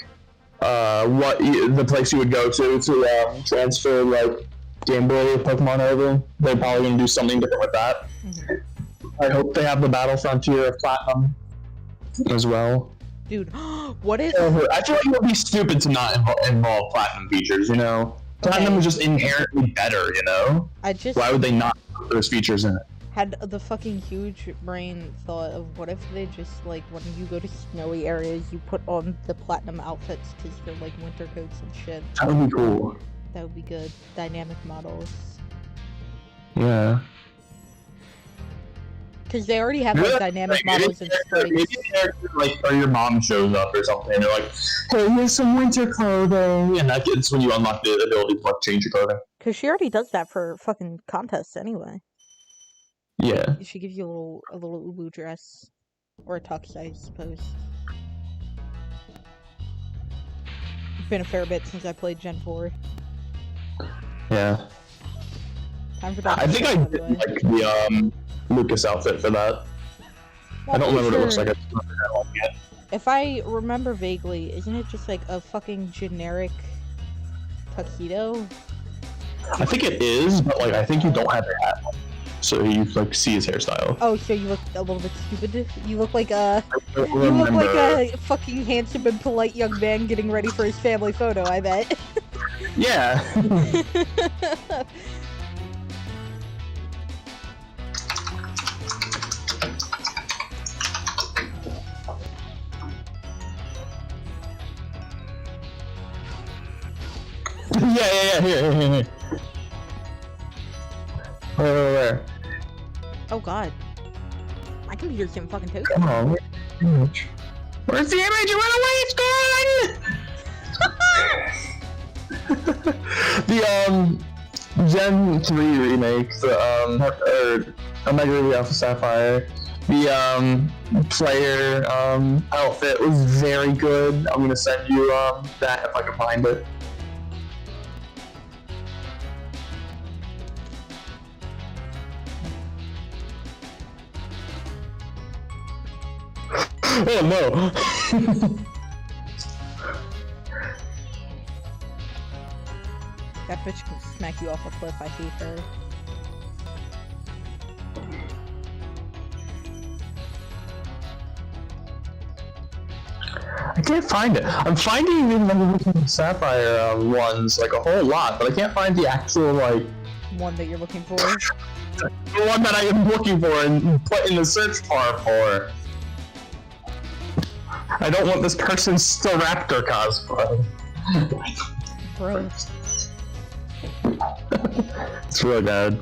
the place you would go to transfer like Game Boy Pokemon over. They're probably gonna do something different with that. Mm-hmm. I hope they have the Battle Frontier of Platinum as well. Dude, what if? I feel like it would be stupid to not involve platinum features, you know? Platinum is just inherently better, you know? I just Why would they not put those features in it? had the fucking huge brain thought of what if they just, like, when you go to snowy areas, you put on the platinum outfits because they're, like, winter coats and shit. That would be cool. That would be good. Dynamic models. Yeah. Because they already have, like, dynamic models and sprites. Maybe a character, like, or your mom shows up or something, and they're like, hey, here's some winter clothing, and that's when you unlock the ability to, like, change your clothing. Because she already does that for fucking contests anyway. Yeah. She gives you a little ubu dress. Or a tux, I suppose. It's been a fair bit since I played Gen 4. Yeah. Time for that. I think I did like the, Lucas outfit for that. Well, I don't remember what it looks sure. like. I don't know yet. If I remember vaguely, isn't it just like a fucking generic tuxedo? I think it is, but like I think you don't have a hat on, so you like see his hairstyle. Oh, so you look a little bit stupid. You look like a I don't you look like remember. a fucking handsome and polite young man getting ready for his family photo. I bet. Yeah. Yeah. Here. Where? Oh god, my computer's getting fucking toasted. Come on. Where's the image? Run away! It's gone! Gen 3 remake, the or Omega Ruby Alpha Sapphire, the player outfit was very good. I'm gonna send you that if I can find it. Oh no! That bitch can smack you off a cliff. I hate her. I can't find it. I'm finding the Sapphire ones like a whole lot, but I can't find the actual like One that you're looking for. the one that I am looking for and put in the search bar for. I don't want this person's Staraptor cosplay. Bro. It's really bad.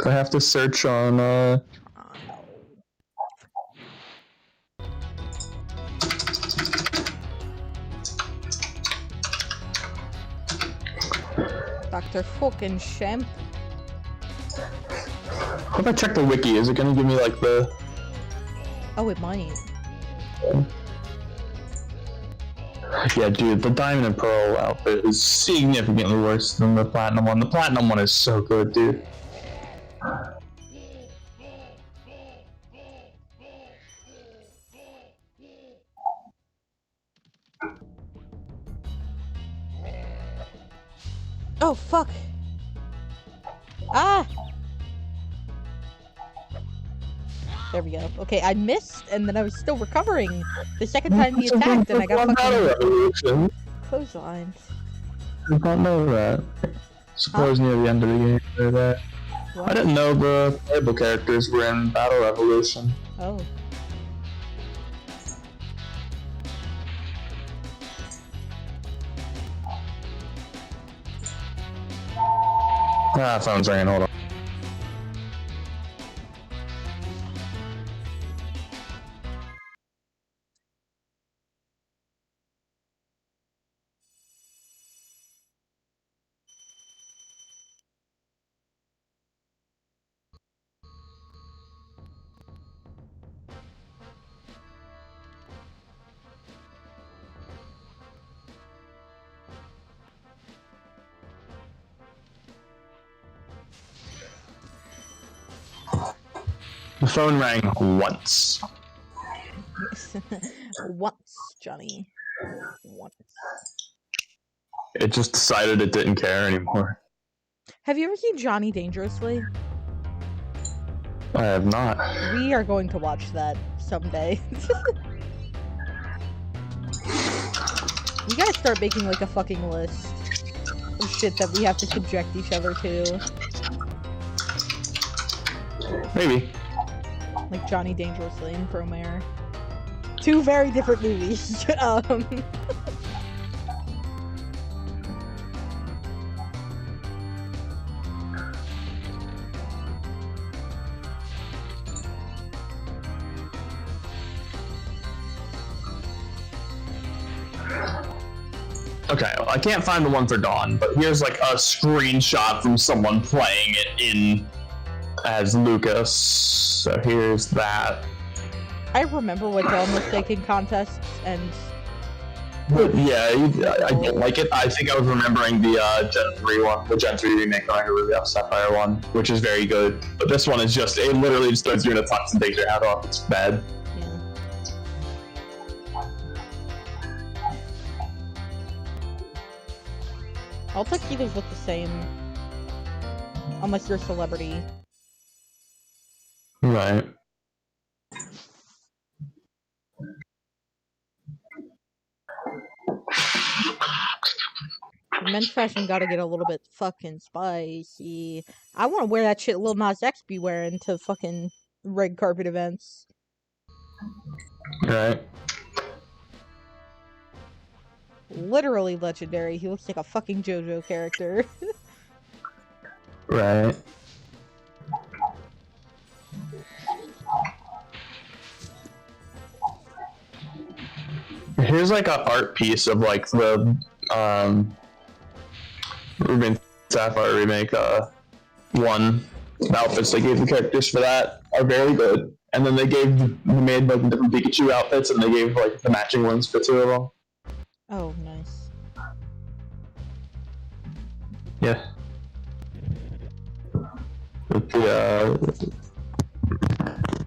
I have to search on Dr. fucking Shemp. If I check the wiki, is it gonna give me like the... Oh, it might. Yeah, dude, the Diamond and Pearl outfit is significantly worse than the Platinum one. The Platinum one is so good, dude. Oh, fuck! Ah! There we go. Okay, I missed, and then I was still recovering the second time he attacked, and I got fucking clotheslined. I don't know that. Suppose near the end of the game they're there. What? I didn't know the playable characters were in Battle Revolution. Oh. Ah, phone's ringing, hold on. The phone rang once. Once, Johnny. Once. It just decided it didn't care anymore. Have you ever seen Johnny Dangerously? I have not. We are going to watch that someday. We gotta start making like a fucking list of shit that we have to subject each other to. Maybe. Like Johnny Dangerously and Promare. Two very different movies. Okay, well, I can't find the one for Dawn, but here's like a screenshot from someone playing it in as Lucas. So here's that. I remember when Dawn was taking contests and... But yeah, I didn't like it. I think I was remembering the Gen 3 one, the Gen 3 remake on Ruby Alpha Sapphire one, which is very good. But this one is just, it literally just throws you in a tux and takes your hat off. It's bad. Yeah. All tuxedos look the same. Unless you're a celebrity. Right. Men's fashion gotta get a little bit fucking spicy. I wanna wear that shit Lil Nas X be wearing to fucking red carpet events. Right. Literally legendary. He looks like a fucking JoJo character. Right. Here's like an art piece of like the Ruby Sapphire remake. One the outfits they gave the characters for that are very good, and then they made like different Pikachu outfits, and they gave like the matching ones for 2 of them. Oh, nice. Yeah. With the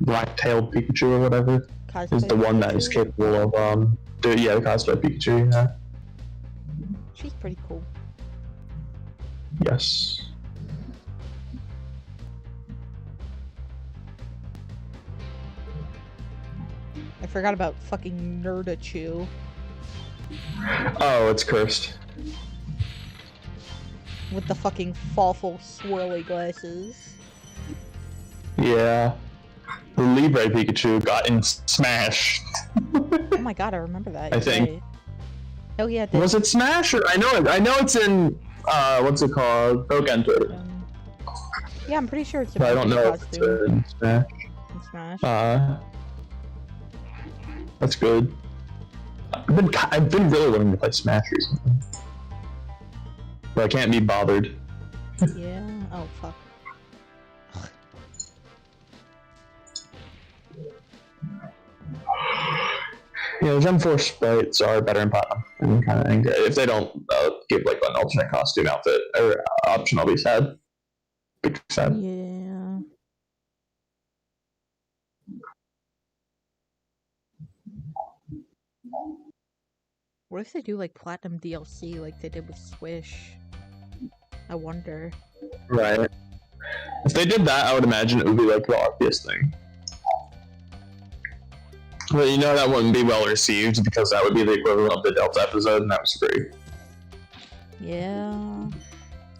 black-tailed Pikachu or whatever is the one that is capable of the cosplay Pikachu. Yeah. She's pretty cool. Yes. I forgot about fucking Nerdachu. Oh, it's cursed. With the fucking awful swirly glasses. Yeah. The Libre Pikachu got in Smash. Oh my god, I remember that. I think. Right. Oh yeah, it did. Was it Smash or I know it's in what's it called? Dokkan Tournament. Yeah, I'm pretty sure it's a But I don't know costume. if it's in Smash. In Smash. That's good. I've been really wanting to play Smash recently, but I can't be bothered. Yeah. Oh fuck. Yeah, the Gen 4 sprites are better in Platinum. I'm kind of angry. If they don't give like an alternate costume outfit or option, I'll be sad. Big sad. Yeah. What if they do like Platinum DLC like they did with Swish? I wonder. Right. If they did that, I would imagine it would be like the obvious thing. But you know that wouldn't be well received because that would be the equivalent of the Delta episode, and that was free. Yeah.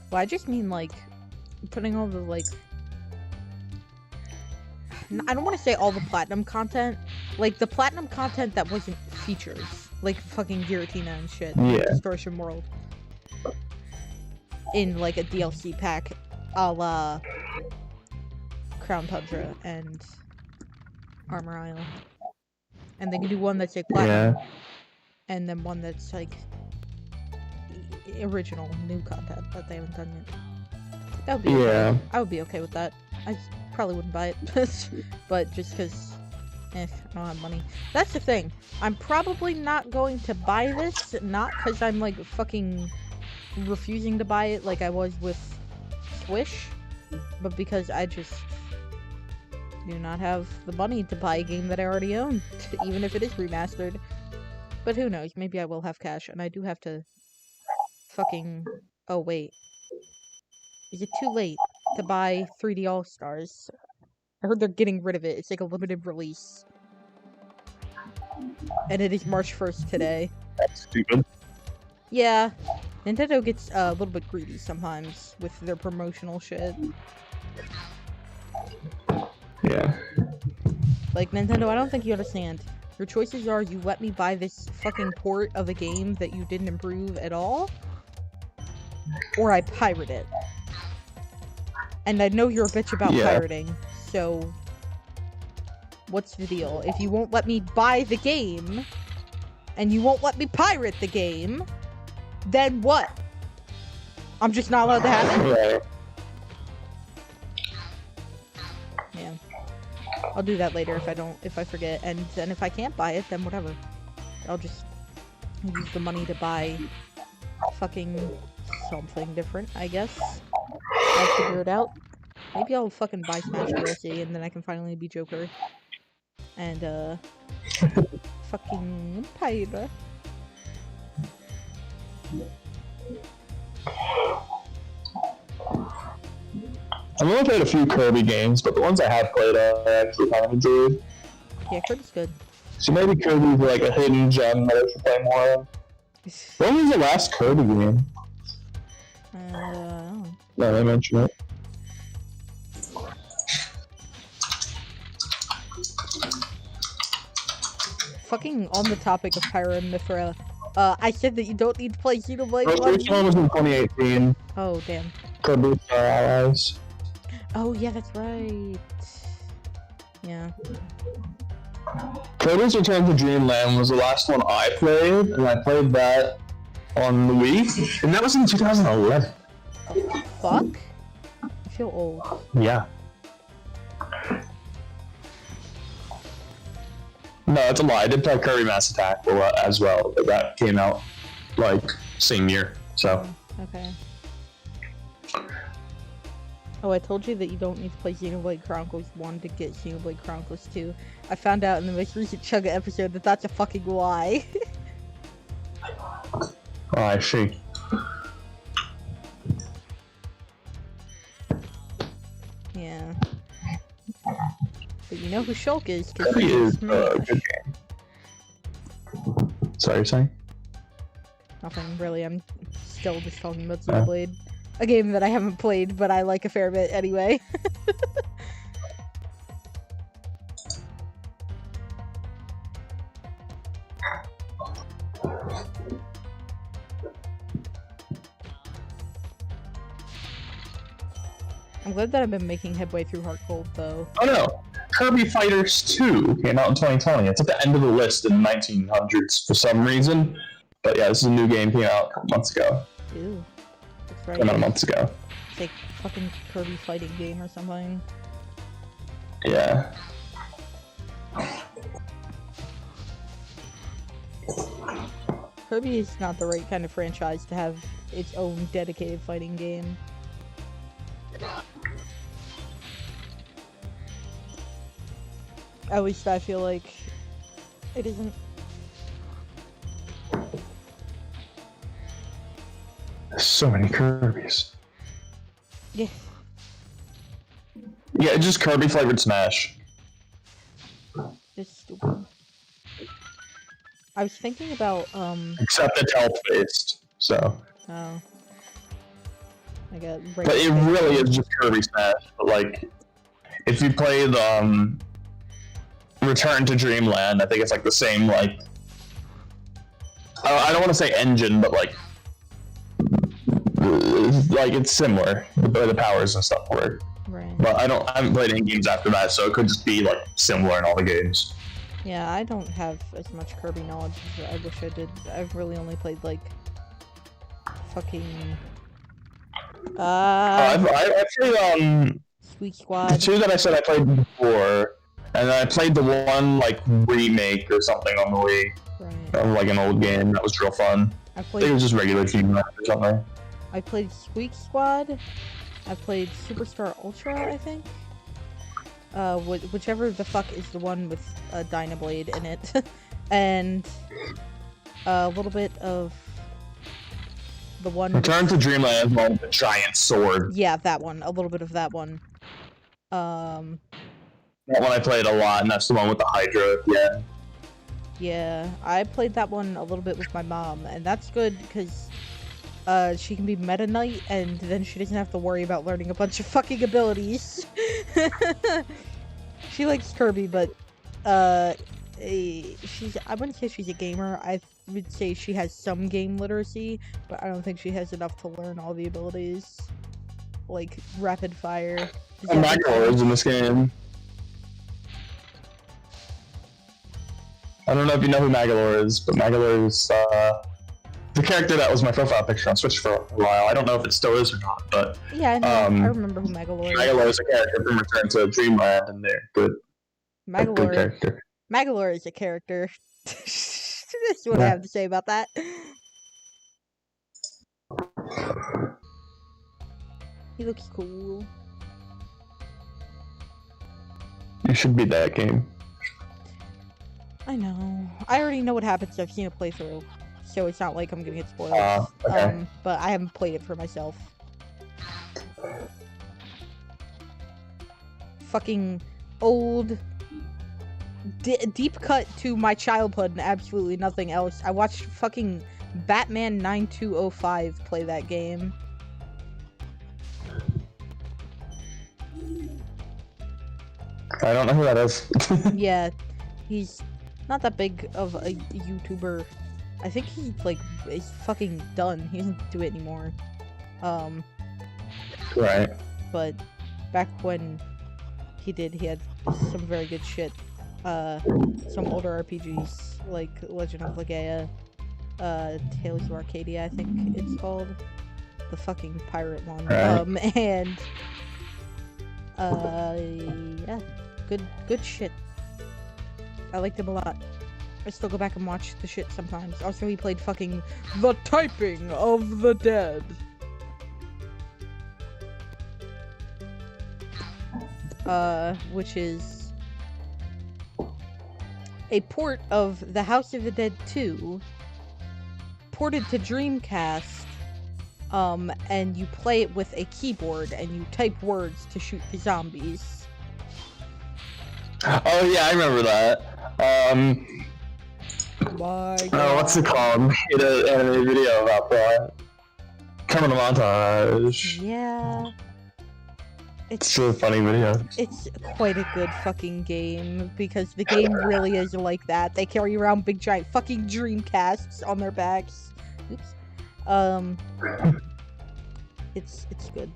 Well, I just mean like putting all the like. I don't want to say all the Platinum content, like the Platinum content that wasn't features, like fucking Giratina and shit. Yeah. Distortion World. In like a DLC pack, a la Crown Tundra and Armor Isle. And they can do one that's like Platinum, and then one that's like original new content that they haven't done yet. That would be okay. I would be okay with that. I probably wouldn't buy it, but just because I don't have money. That's the thing. I'm probably not going to buy this, not because I'm like fucking refusing to buy it like I was with Swish, but because I just do not have the money to buy a game that I already own, even if it is remastered. But who knows, maybe I will have cash, and I do have to fucking... Oh, wait. Is it too late to buy 3D All-Stars? I heard they're getting rid of it. It's like a limited release. And it is March 1st today. That's stupid. Yeah. Nintendo gets a little bit greedy sometimes with their promotional shit. Yeah. Like, Nintendo, I don't think you understand. Your choices are you let me buy this fucking port of a game that you didn't improve at all, or I pirate it. And I know you're a bitch about pirating, so what's the deal? If you won't let me buy the game, and you won't let me pirate the game, then what? I'm just not allowed to have it? Right. Yeah. I'll do that later if I forget, and then if I can't buy it, then whatever. I'll just use the money to buy fucking something different, I guess. I'll figure it out. Maybe I'll fucking buy Smash DLC, and then I can finally be Joker. And, fucking pirate. I've only played a few Kirby games, but the ones I have played I actually kind of enjoyed. Yeah, Kirby's good. So maybe Kirby's like a hidden gem that I should play more of. When was the last Kirby game? I don't know. No, they mentioned it. Fucking on the topic of Pyra and Mythra, I said that you don't need to play Xenoblade The first one was in 2018. Oh, damn. Kirby Star Allies. Oh, yeah, that's right. Yeah. Kirby's Return to Dreamland was the last one I played, and I played that on the Wii, and that was in 2011. Fuck? I feel old. Yeah. No, it's a lie. I did play Kirby Mass Attack as well, but that came out, like, same year, so. Okay. Oh, I told you that you don't need to play Xenoblade Chronicles 1 to get Xenoblade Chronicles 2. I found out in the most recent Chugga episode that that's a fucking lie. Oh, I see. Yeah. But you know who Shulk is, because Kirby he's is a good game. Sorry, you're saying? Nothing, really. I'm still just talking about Xenoblade. A game that I haven't played, but I like a fair bit anyway. I'm glad that I've been making headway through Heart Gold, though. Oh no! Kirby Fighters 2 came out in 2020. It's at the end of the list in the 1900s for some reason. But yeah, this is a new game, came out a couple months ago. Ew. That's right. Came out months ago. It's like fucking Kirby fighting game or something. Yeah. Kirby is not the right kind of franchise to have its own dedicated fighting game. At least I feel like it isn't. There's so many Kirbys. Yeah. Yeah, just Kirby flavored Smash. Just stupid. I was thinking about, Except it's health based, so. Oh. I got But it really is just Kirby Smash. But like, if you play the Return to Dreamland, I think it's like the same, like, I don't want to say engine, but like it's similar. The powers and stuff work. Right. But I haven't played any games after that, so it could just be like similar in all the games. Yeah, I don't have as much Kirby knowledge as I wish I did. I've really only played like fucking I played Squeak the Squad. two that I said I played before, and then I played the one like remake or something on the Wii Right. of like an old game that was real fun. I I think it played was just regular Team or something. I played Squeak Squad. I played Superstar Ultra, I think. Whichever the fuck is the one with a Dynablade in it, and a little bit of the one. Return to Dreamland with the giant sword. Yeah, that one. A little bit of that one. That one I played a lot, and that's the one with the Hydra at the end. Yeah, I played that one a little bit with my mom, and that's good because she can be Meta Knight, and then she doesn't have to worry about learning a bunch of fucking abilities. She likes Kirby, but I wouldn't say she's a gamer. I would say she has some game literacy, but I don't think she has enough to learn all the abilities, like rapid fire. And Magolor is in this game. I don't know if you know who Magolor is, but Magolor is the character that was my profile picture on Switch for a while. I don't know if it still is or not, but yeah, I know. I remember who Magolor is. Magolor is a character from Return to Dreamland, and they're good. Good character. Magolor is a character. That's what I have to say about that. He looks cool. You should beat that game. I know. I already know what happens. I've seen a playthrough, so it's not like I'm gonna get spoiled. Okay. But I haven't played it for myself. Fucking old, deep cut to my childhood and absolutely nothing else. I watched fucking Batman 9205 play that game. I don't know who that is. Yeah, he's not that big of a YouTuber. I think he is fucking done. He doesn't do it anymore. Right. But back when he did, he had some very good shit. some older RPGs, like Legend of Legaia, Tales of Arcadia, I think it's called. The fucking pirate one. Right. And yeah, good shit. I liked him a lot. I still go back and watch the shit sometimes. Also, he played fucking The Typing of the Dead. Which is a port of The House of the Dead 2, ported to Dreamcast, and you play it with a keyboard, and you type words to shoot the zombies. Oh yeah, I remember that. My God. Oh, what's it called? Made an anime video about that. Coming to montage. Yeah. It's a funny video. It's quite a good fucking game, because the game really is like that. They carry around big giant fucking Dreamcasts on their backs. Oops. It's good.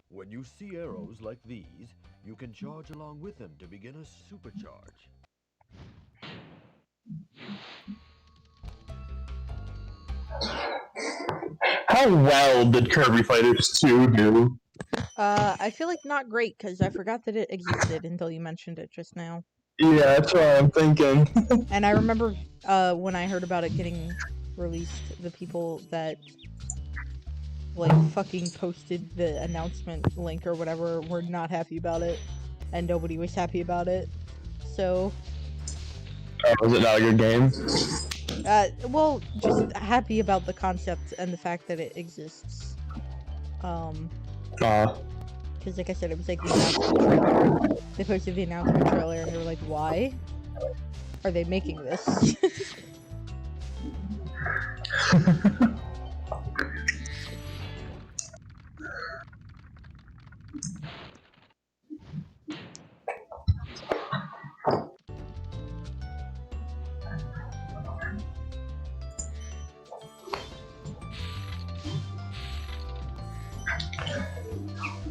When you see arrows like these, you can charge along with them to begin a supercharge. How well did Kirby Fighters 2 do? I feel like not great, because I forgot that it existed until you mentioned it just now. Yeah, that's what I'm thinking. And I remember, when I heard about it getting released, the people that, like, fucking posted the announcement link or whatever were not happy about it. And nobody was happy about it. So... Was it not a good game? Well, just happy about the concept and the fact that it exists. Because like I said, it was like the announcement trailer. They posted the announcement trailer and they were like, why are they making this?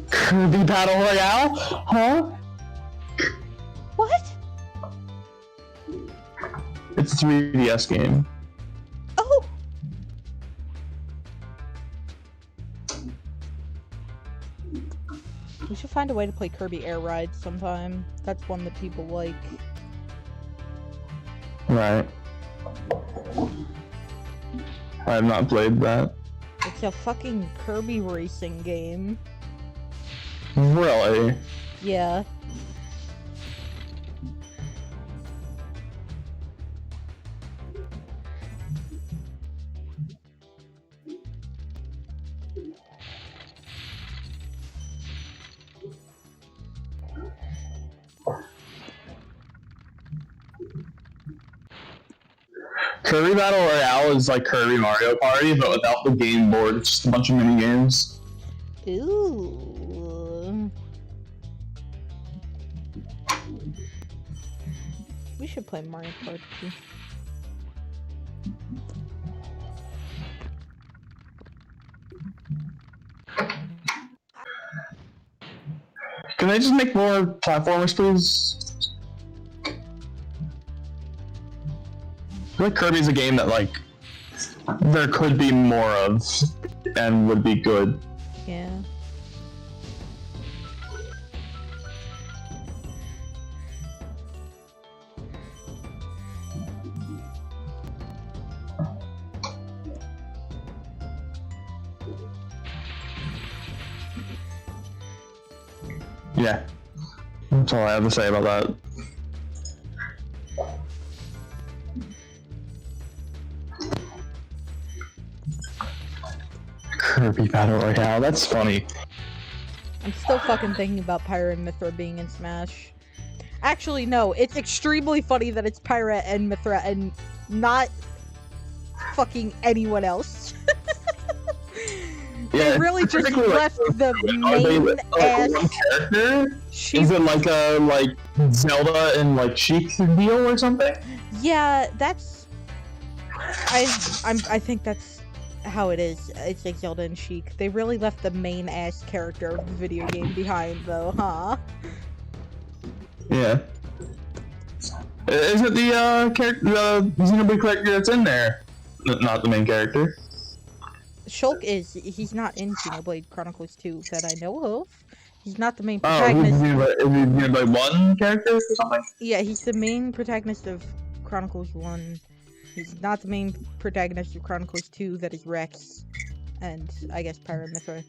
Kirby Battle Royale? Huh? What? It's a 3DS game. Oh! We should find a way to play Kirby Air Ride sometime. That's one that people like. Right. I have not played that. It's a fucking Kirby racing game. Really? Yeah. Kirby Battle Royale is like Kirby Mario Party, but without the game board. It's just a bunch of mini games. Ooh. We should play Mario Party. Can they just make more platformers, please? I feel like Kirby's a game that, like, there could be more of, and would be good. Yeah. Yeah. That's all I have to say about that. Kirby Battle Royale, that's funny. I'm still fucking thinking about Pyra and Mithra being in Smash. Actually, no, it's extremely funny that it's Pyra and Mithra and not fucking anyone else. They really just particularly, left the are they main like ass one character? sheep. Is it like a Zelda and like Sheik deal or something? Yeah, that's. I think that's how it is. It's like Zelda and Sheik. They really left the main ass character of the video game behind, though, huh? Yeah. Isn't the Xenoblade character that's in there not the main character? Shulk is. He's not in Xenoblade Chronicles 2 that I know of. He's not the main Oh, protagonist. is he Xenoblade 1 character or something? Yeah, he's the main protagonist of Chronicles 1. He's not the main protagonist of Chronicles 2 that is Rex. And I guess Pyramithra.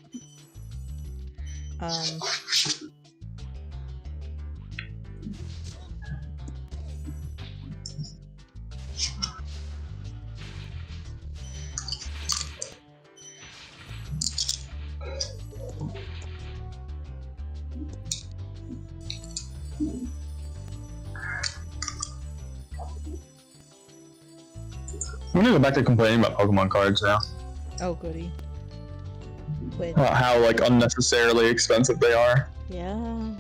I'm gonna go back to complaining about Pokemon cards now. Oh, goody. Wait. How like unnecessarily expensive they are. Yeah.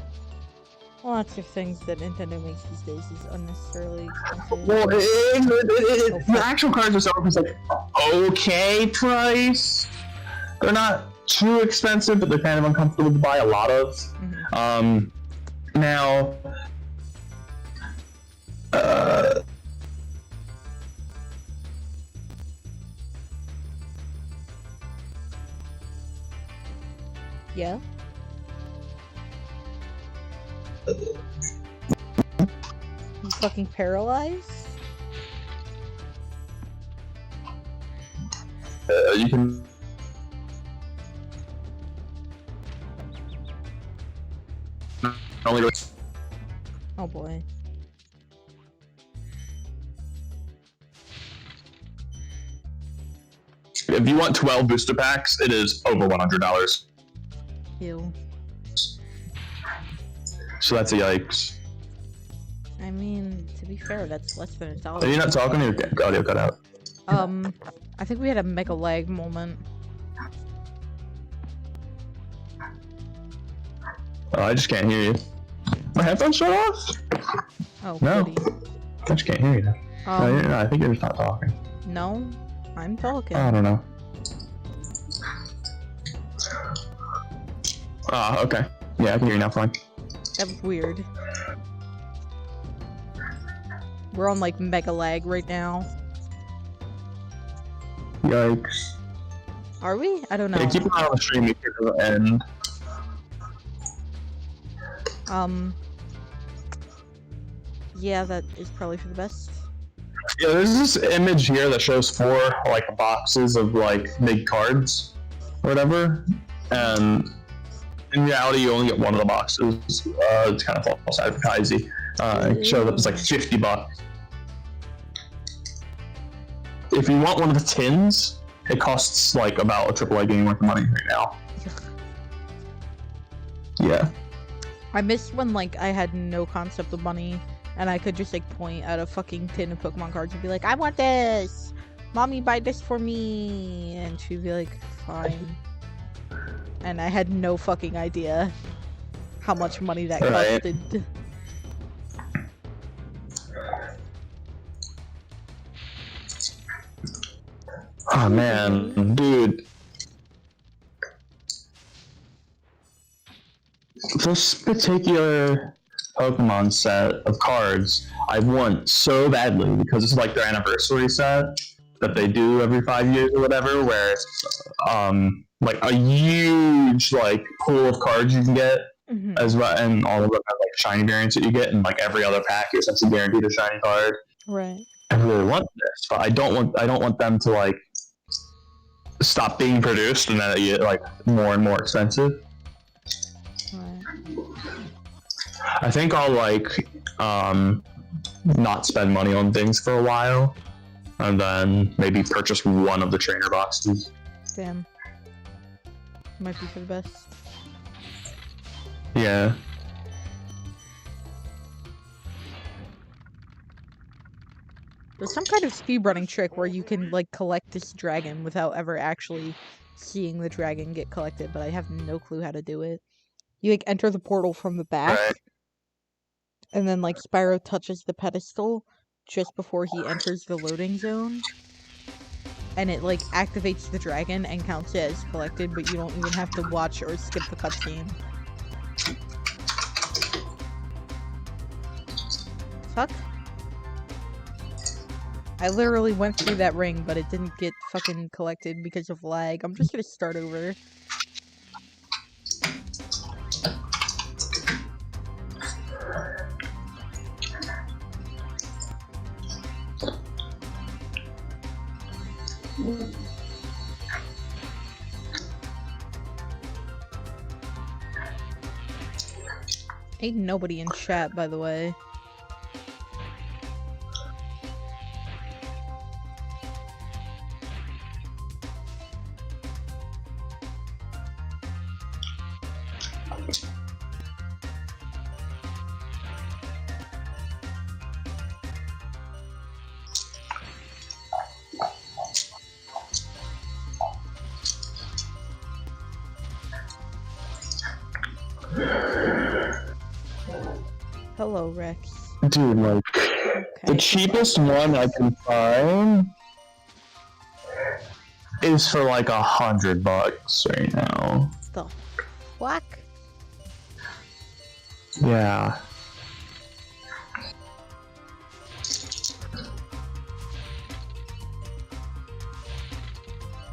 Lots of things that Nintendo makes these days is unnecessarily expensive. Well, the actual cards are selling for like okay price. They're not too expensive, but they're kind of uncomfortable to buy a lot of. Now, yeah. You fucking paralyzed? you can. Only go. Oh boy. If you want 12 booster packs, it is over $100. Ew. So that's a yikes. I mean, to be fair, that's less than Are you $1. not talking or your audio cut out? I think we had a mega lag moment. Oh, I just can't hear you. My headphones shut off? Oh, No. goody. I just can't hear you. No, I think you're just not talking. No, I'm talking. I don't know. Ah, okay. Yeah, I can hear you now fine. That was weird. We're on like mega lag right now. Yikes. Are we? I don't know. Yeah, keep an eye on the stream to the end. Yeah, that is probably for the best. Yeah, there's this image here that shows 4 like boxes of like big cards, or whatever, and in reality you only get one of the boxes. It's kind of false advertising. It shows up as like $50. If you want one of the tins, it costs like about a AAA game worth of money right now. Yeah. I miss when like I had no concept of money and I could just like point at a fucking tin of Pokemon cards and be like, I want this! Mommy, buy this for me! And she'd be like, fine. And I had no fucking idea how much money that Right. costed. Oh man, dude. This particular Pokemon set of cards I want so badly because it's like their anniversary set that they do every 5 years or whatever, where it's like a huge like pool of cards you can get as well, and all of them have like shiny variants that you get, and like every other pack you're essentially guaranteed a shiny card. Right. I really want this, but I don't want them to like stop being produced and then it get like more and more expensive. Right. I think I'll like not spend money on things for a while and then maybe purchase one of the trainer boxes. Damn. Might be for the best. Yeah. There's some kind of speedrunning trick where you can like collect this dragon without ever actually seeing the dragon get collected, but I have no clue how to do it. You like enter the portal from the back, Right. and then like Spyro touches the pedestal just before he enters the loading zone, and it like activates the dragon and counts it as collected, but you don't even have to watch or skip the cutscene. Fuck. I literally went through that ring, but it didn't get fucking collected because of lag. I'm just gonna start over. Ain't nobody in chat, by the way. Hello, Rex. Dude, like, the cheapest one I can find is for like $100 right now. The fuck? Yeah.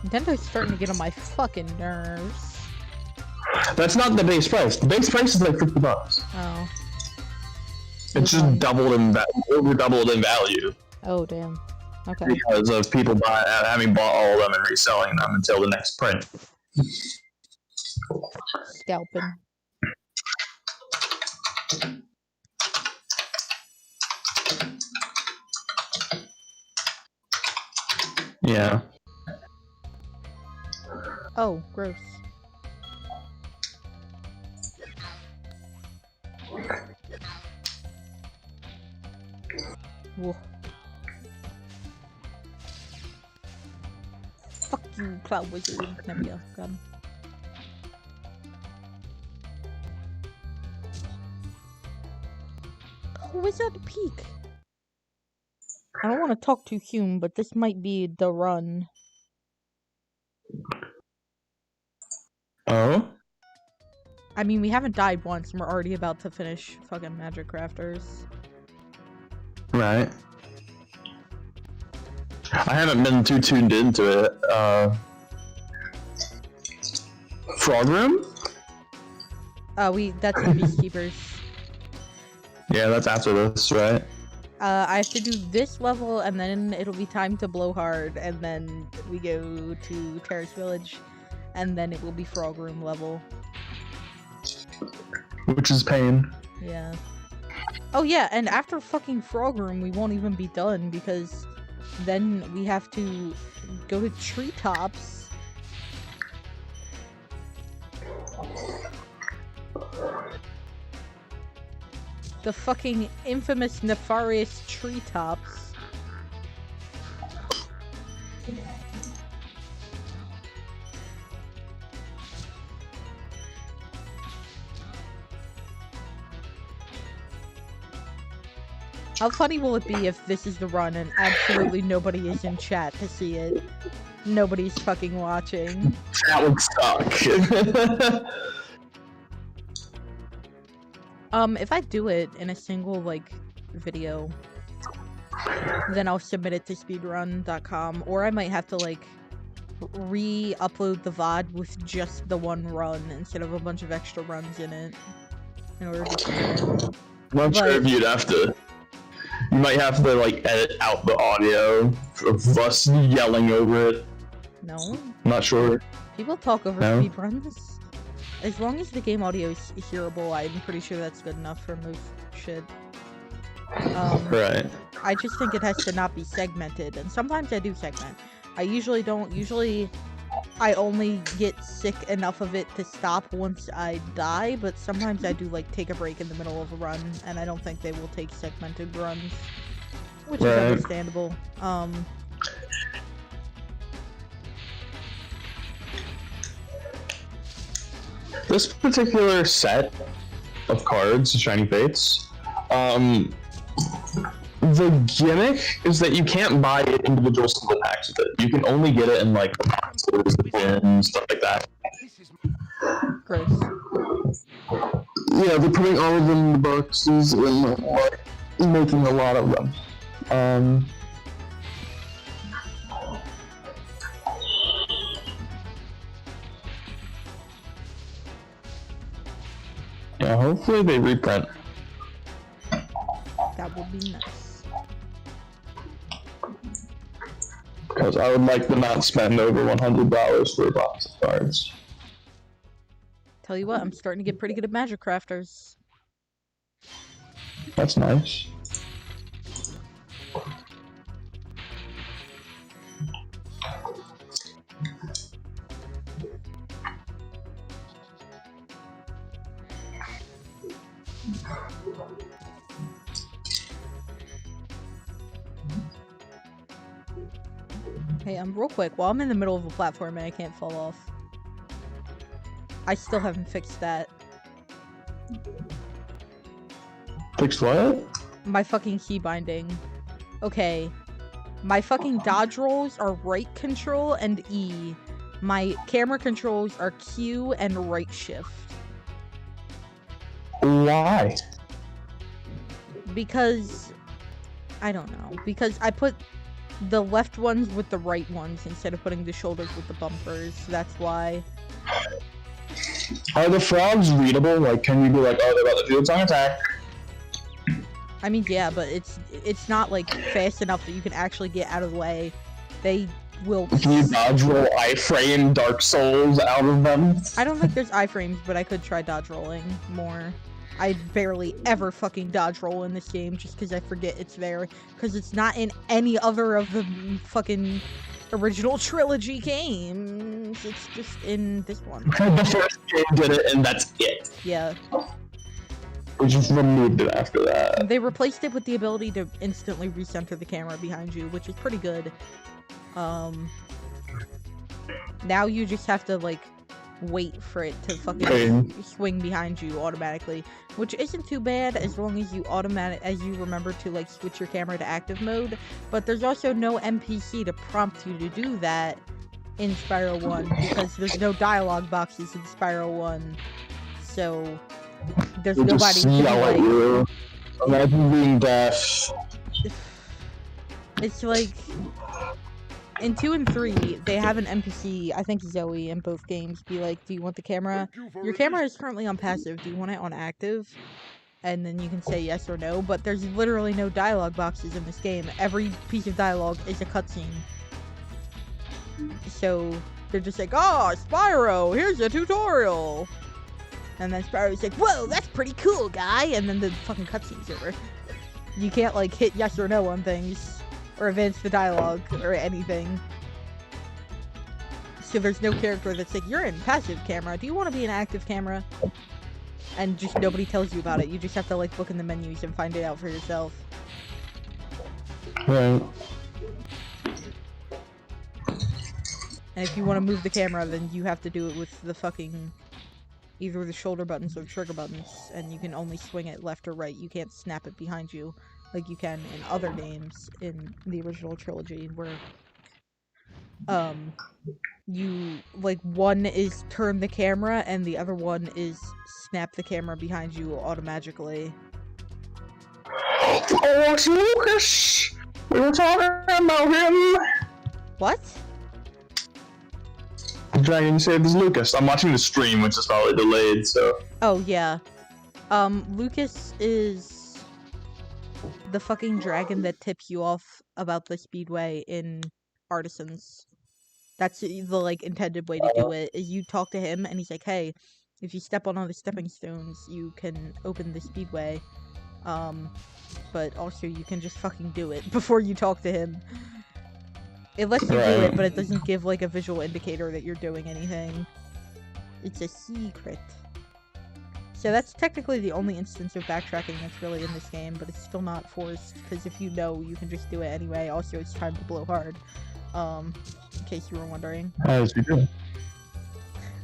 Nintendo's starting to get on my fucking nerves. That's not the base price. The base price is like $50. Oh. It's just doubled in over doubled in value Oh, damn. Okay. because of people having bought all of them and reselling them until the next print. Scalping. Yeah. Oh, gross. Whoa. Fuck you, Cloud Wizard. There we go. Got him. Wizard Peak. I don't want to talk to Hume, but this might be the run. Oh? I mean, we haven't died once, and we're already about to finish fucking Magic Crafters. Right. I haven't been too tuned into it. Frog Room? That's the Beastkeepers. Yeah, that's after this, right? I have to do this level, and then it'll be time to blow hard, and then we go to Terrace Village, and then it will be Frog Room level. Which is pain. Yeah. Oh yeah, and after fucking Frog Room, we won't even be done, because then we have to go to Treetops. The fucking infamous, nefarious Treetops. How funny will it be if this is the run and absolutely nobody is in chat to see it? Nobody's fucking watching. That would suck. If I do it in a single, like, video, then I'll submit it to speedrun.com, or I might have to, like, re-upload the VOD with just the one run instead of a bunch of extra runs in it, in order to submit it. I'm not sure if you'd have to. You might have to, like, edit out the audio of us yelling over it. No. I'm not sure. People talk over No? speedruns. As long as the game audio is hearable, I'm pretty sure that's good enough for most shit. Right. I just think it has to not be segmented, and sometimes I do segment. I usually don't. Usually, I only get sick enough of it to stop once I die, but sometimes I do, like, take a break in the middle of a run, and I don't think they will take segmented runs, which is understandable. this particular set of cards, Shiny Fates, the gimmick is that you can't buy individual single packs with it. You can only get it in like boxes, bins, stuff like that. Gross. Yeah, they're putting all of them in the boxes and like, making a lot of them. Yeah, hopefully they reprint. That would be nice. Because I would like to not spend over $100 for a box of cards. Tell you what, I'm starting to get pretty good at Magic Crafters. That's nice. Hey, real quick, while I'm in the middle of a platform and I can't fall off, I still haven't fixed that. Fixed what? My fucking key binding. Okay. My fucking dodge rolls are right control and E. My camera controls are Q and right shift. Why? Because... I don't know. Because I put the left ones with the right ones instead of putting the shoulders with the bumpers. That's why. Are the frogs readable? Like, can you be like, oh, they're about to do its own attack? I mean, yeah, but it's not, like, fast enough that you can actually get out of the way. They will... Can you dodge roll iframe Dark Souls out of them? I don't think there's iframes, but I could try dodge rolling more. I barely ever fucking dodge roll in this game just because I forget it's there. Because it's not in any other of the fucking original trilogy games. It's just in this one. The first game did it, and that's it. Yeah. We just removed it after that. They replaced it with the ability to instantly recenter the camera behind you, which is pretty good. Now you just have to, like, wait for it to fucking swing behind you automatically, which isn't too bad as long as you remember to, like, switch your camera to active mode. But there's also no NPC to prompt you to do that in Spyro 1 because there's no dialogue boxes in Spyro 1, so there's They nobody just to be yell at like, you. Imagine being deaf. it's like in 2 and 3, they have an NPC, I think Zoe, in both games, be like, do you want the camera? Your camera is currently on passive, do you want it on active? And then you can say yes or no, but there's literally no dialogue boxes in this game. Every piece of dialogue is a cutscene. So, they're just like, oh, Spyro, here's a tutorial! And then Spyro's like, whoa, that's pretty cool, guy! And then the fucking cutscene's over. You can't, like, hit yes or no on things. Or advance the dialogue, or anything. So there's no character that's like, you're in passive camera, do you want to be an active camera? And just nobody tells you about it, you just have to, like, look in the menus and find it out for yourself. Right. And if you want to move the camera, then you have to do it with the fucking... either the shoulder buttons or the trigger buttons, and you can only swing it left or right, you can't snap it behind you. Like you can in other games in the original trilogy, where you, like, one is turn the camera and the other one is snap the camera behind you automatically. Oh, it's Lucas! We were talking about him! What? The dragon saved is Lucas. I'm watching the stream, which is probably delayed, so... Oh, yeah. Lucas is the fucking dragon that tips you off about the speedway in Artisans. That's the, like, intended way to do it, is you talk to him, and he's like, hey, if you step on all the stepping stones, you can open the speedway. But also you can just fucking do it before you talk to him. It lets you do it, but it doesn't give, like, a visual indicator that you're doing anything. It's a secret. So that's technically the only instance of backtracking that's really in this game, but it's still not forced, because if you know, you can just do it anyway. Also, it's time to blow hard. In case you were wondering. As you do.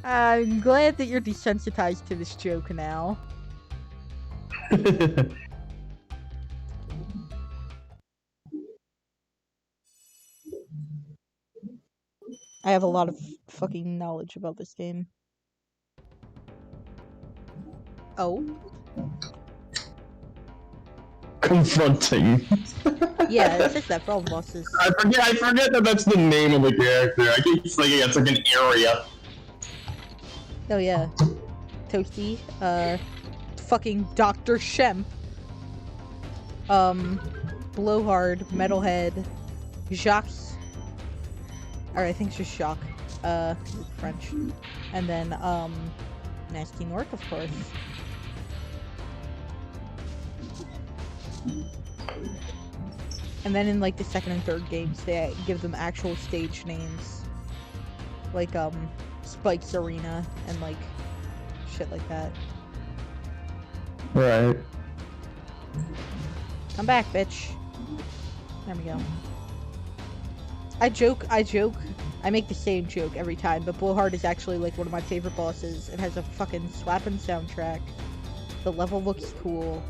I'm glad that you're desensitized to this joke now. I have a lot of fucking knowledge about this game. Oh? Confronting. Yeah, it's just that for all bosses. I forget that that's the name of the character. I keep thinking it's like an area. Oh yeah. Toasty, fucking Dr. Shemp. Blowhard, Metalhead, Jacques. Or I think it's just Jacques. French. And then, Gnasty Nork, of course. And then in, like, the second and third games, they give them actual stage names. Like, Spike's Arena, and, like, shit like that. Right. Come back, bitch. There we go. I joke. I make the same joke every time, but Blowhard is actually, like, one of my favorite bosses. It has a fucking slapping soundtrack. The level looks cool.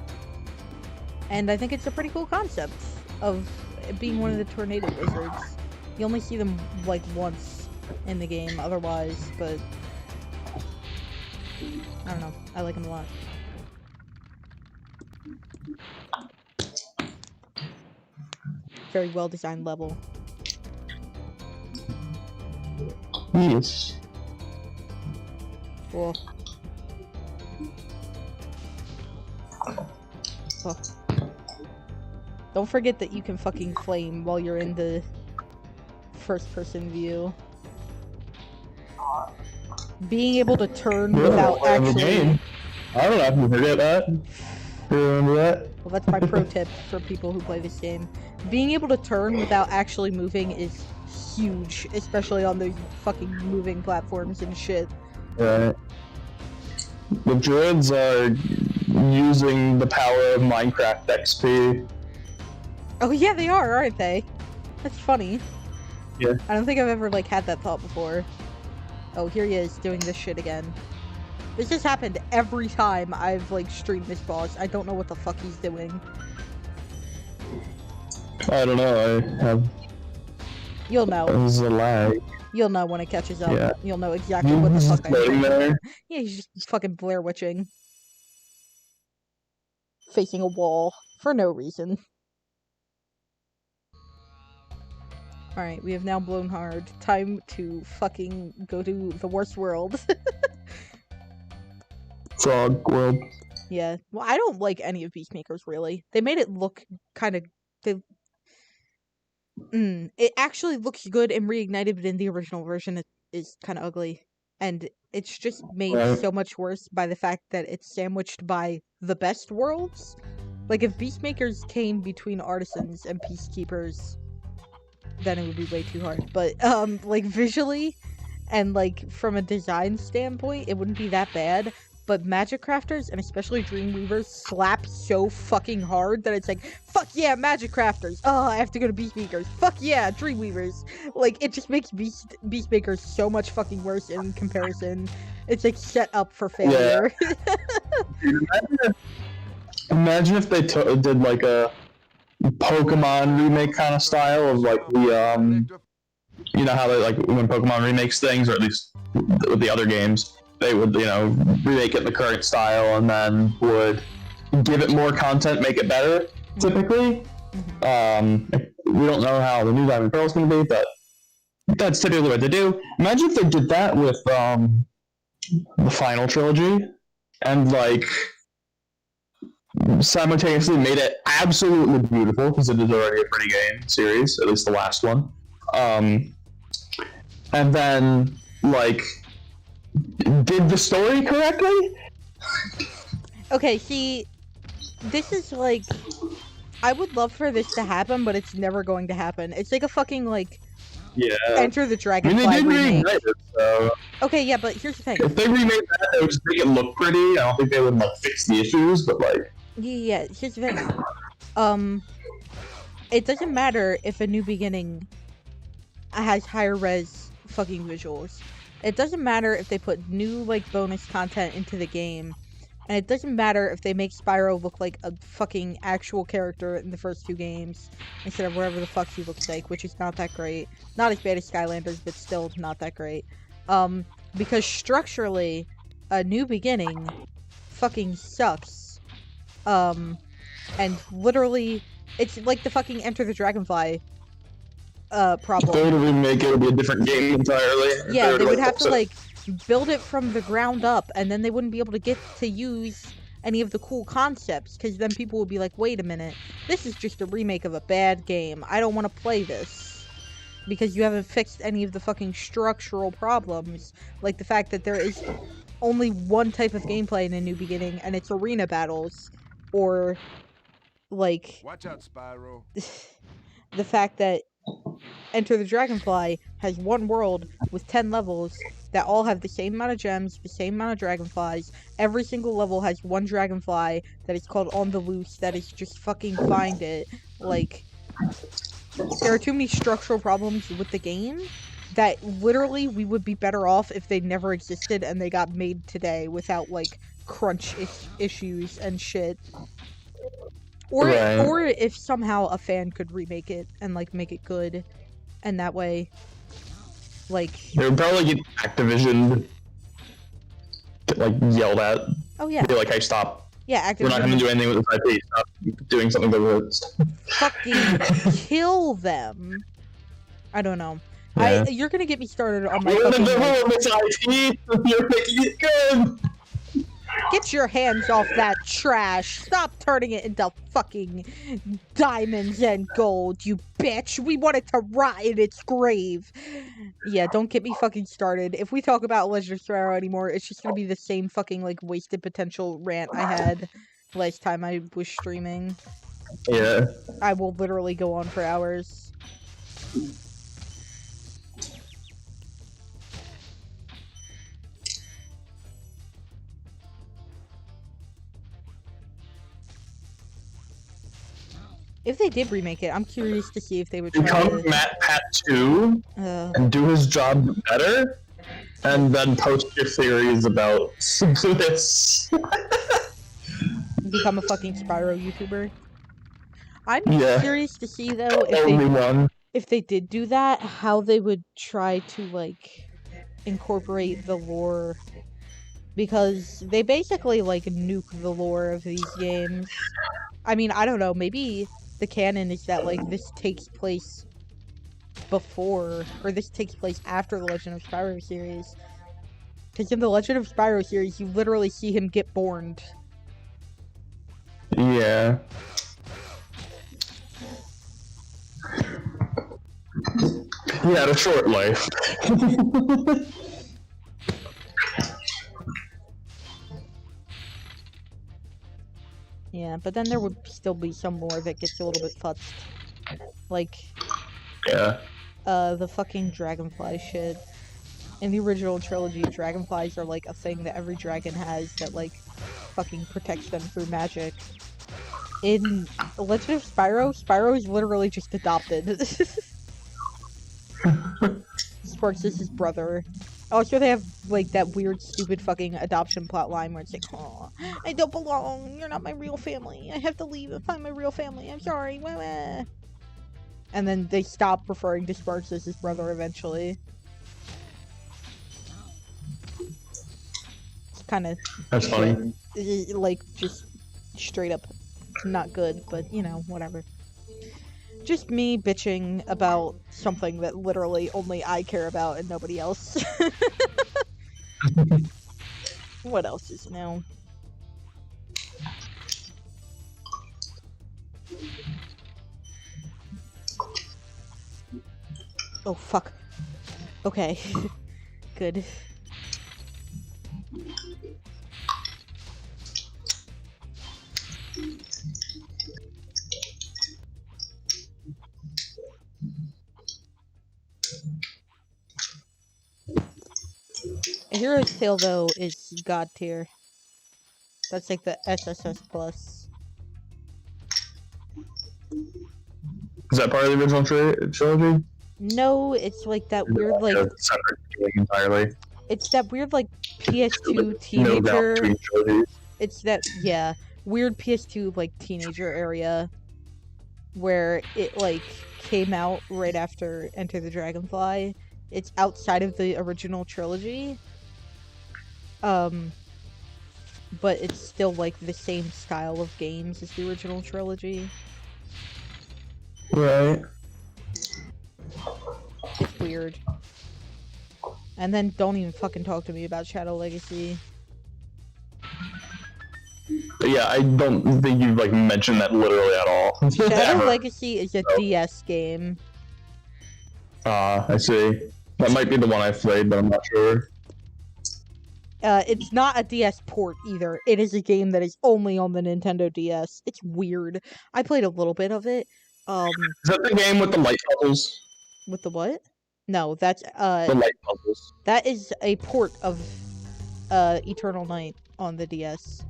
And I think it's a pretty cool concept of it being one of the tornado wizards. You only see them, like, once in the game otherwise, but I don't know. I like them a lot. Very well designed level. Yes. Cool. Oh. Don't forget that you can fucking flame while you're in the first person view. Being able to turn without actually... I don't have to forget that. You remember that? Well, that's my pro tip for people who play this game. Being able to turn without actually moving is huge, especially on the fucking moving platforms and shit. Right. The druids are using the power of Minecraft XP. Oh yeah, they are, aren't they? That's funny. Yeah. I don't think I've ever, like, had that thought before. Oh, here he is, doing this shit again. This has happened every time I've, like, streamed this boss. I don't know what the fuck he's doing. I don't know, I have... You'll know. There's a lag. You'll know when it catches up. Yeah. You'll know exactly what the fuck I'm floating doing. there. Yeah, he's just fucking Blair Witching. Facing a wall. For no reason. Alright, we have now blown hard. Time to fucking go to the worst world. Frog world. Yeah. Well, I don't like any of Beastmaker's, really. They made it look kind of... It actually looks good in Reignited, but in the original version it is kind of ugly. And it's just made so much worse by the fact that it's sandwiched by the best worlds. Like, if Beastmakers came between Artisans and Peacekeepers, then it would be way too hard. But, like, visually and, like, from a design standpoint, it wouldn't be that bad. But Magic Crafters, and especially Dreamweavers, slap so fucking hard that it's like, fuck yeah, Magic Crafters! Oh, I have to go to Beastmakers. Fuck yeah, Dreamweavers! Like, it just makes Beastmakers so much fucking worse in comparison. It's, like, set up for failure. Yeah. Imagine if they did, like, a Pokemon remake kind of style of, like, the, you know how they, like, when Pokemon remakes things, or at least with the other games, they would, you know, remake it in the current style and then would give it more content, make it better, typically. We don't know how the new Diamond Pearl is going to be, but that's typically what they do. Imagine if they did that with the final trilogy and, like, simultaneously made it absolutely beautiful, because it is already a pretty game series, at least the last one. And then, like, did the story correctly? Okay, see, this is like, I would love for this to happen, but it's never going to happen. It's like a fucking, like, Enter the Dragonfly remake. Remake it, so... Okay, yeah, but here's the thing. If they remade that, they would just make it look pretty. I don't think they would, like, fix the issues, but, like... Yeah, here's the thing. It doesn't matter if A New Beginning has higher res fucking visuals. It doesn't matter if they put new, like, bonus content into the game. And it doesn't matter if they make Spyro look like a fucking actual character in the first 2 games. Instead of whatever the fuck he looks like, which is not that great. Not as bad as Skylanders, but still not that great. Because structurally, A New Beginning fucking sucks. And literally, it's like the fucking Enter the Dragonfly problem. If they were to remake it, it would be a different game entirely. Yeah, they would have to, like, build it from the ground up, and then they wouldn't be able to get to use any of the cool concepts, because then people would be like, wait a minute, this is just a remake of a bad game. I don't want to play this. Because you haven't fixed any of the fucking structural problems. Like the fact that there is only one type of gameplay in A New Beginning, and it's arena battles. Or, like... Watch out, Spyro. the fact that Enter the Dragonfly has one world with 10 levels that all have the same amount of gems, the same amount of dragonflies. Every single level has one dragonfly that is called On the Loose, that is just fucking find it. Like, there are too many structural problems with the game that literally we would be better off if they never existed and they got made today without, like, crunch issues and shit. Or, Right. or if somehow a fan could remake it and, like, make it good. And that way, like... They would probably get Activision, get, like, yelled at. Oh, yeah. Be like, hey, stop. Yeah, We're not going to Activision do anything with this IP. Stop doing something that works. fucking kill them. I don't know. Yeah. You're gonna get me started on my We're going to fucking... do this IP. You're making it good. Get your hands off that trash! Stop turning it into fucking diamonds and gold, you bitch! We want it to rot in its grave! Yeah, don't get me fucking started. If we talk about Legend of Spyro anymore, it's just gonna be the same fucking, like, wasted potential rant I had last time I was streaming. Yeah. I will literally go on for hours. If they did remake it, I'm curious to see if they would try Become to... Matt Pat 2 and do his job better, and then post your theories about this. Become a fucking Spyro YouTuber. I'm Yeah. curious to see, though, Only one. if they did do that, how they would try to, like, incorporate the lore. Because they basically, like, nuke the lore of these games. I mean, I don't know, maybe the canon is that, like, this takes place before, or this takes place after the Legend of Spyro series. Because in the Legend of Spyro series, you literally see him get born. Yeah. He had a short life. Yeah, but then there would still be some more that gets a little bit futzed. Like, Yeah. the fucking dragonfly shit. In the original trilogy, dragonflies are, like, a thing that every dragon has that, like, fucking protects them through magic. In Legend of Spyro, Spyro is literally just adopted. Sparks is his brother. Also, they have, like, that weird, stupid fucking adoption plotline where it's like, oh, I don't belong, you're not my real family, I have to leave and find my real family, I'm sorry, wah wah. And then they stop referring to Sparks as his brother eventually. It's kind of... That's funny. Like, just straight up not good, but, you know, whatever. Just me bitching about something that literally only I care about and nobody else. What else is new? Oh, fuck. Okay. Good. A Hero's Tale, though, is God tier. That's like the SSS plus. Is that part of the original trilogy? No, it's like that weird, like... A separate game entirely. It's that weird, like, PS2 No doubt teenager... between trilogies. It's that, yeah, weird PS2, like, teenager area where it, like, came out right after Enter the Dragonfly. It's outside of the original trilogy. But it's still, like, the same style of games as the original trilogy. Right. It's weird. And then don't even fucking talk to me about Shadow Legacy. But yeah, I don't think you've like mentioned that literally at all. Shadow Ever. Legacy is a DS game. I see. That might be the one I played, but I'm not sure. It's not a DS port either. It is a game that is only on the Nintendo DS. It's weird. I played a little bit of it. Is that the game with the light puzzles? With the what? No, that's The light puzzles. that is a port of Eternal Night on the DS.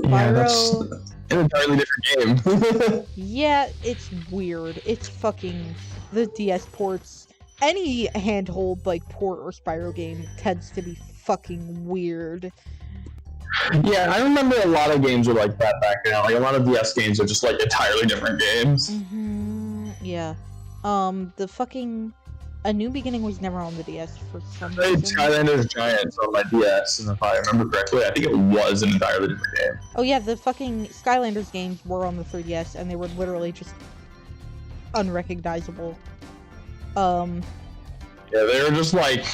Yeah, that's Spyro. an entirely different game. Yeah, it's weird. It's fucking the DS ports. Any handhold like port or Spyro game tends to be fucking weird. Yeah, I remember a lot of games were like that back then. Like a lot of DS games are just like entirely different games. Yeah. The fucking A New Beginning was never on the DS for some I played reason. Skylanders Giants on my DS, and if I remember correctly, I think it was an entirely different game. Oh yeah, the fucking Skylanders games were on the 3DS, and they were literally just unrecognizable. Yeah, they were just like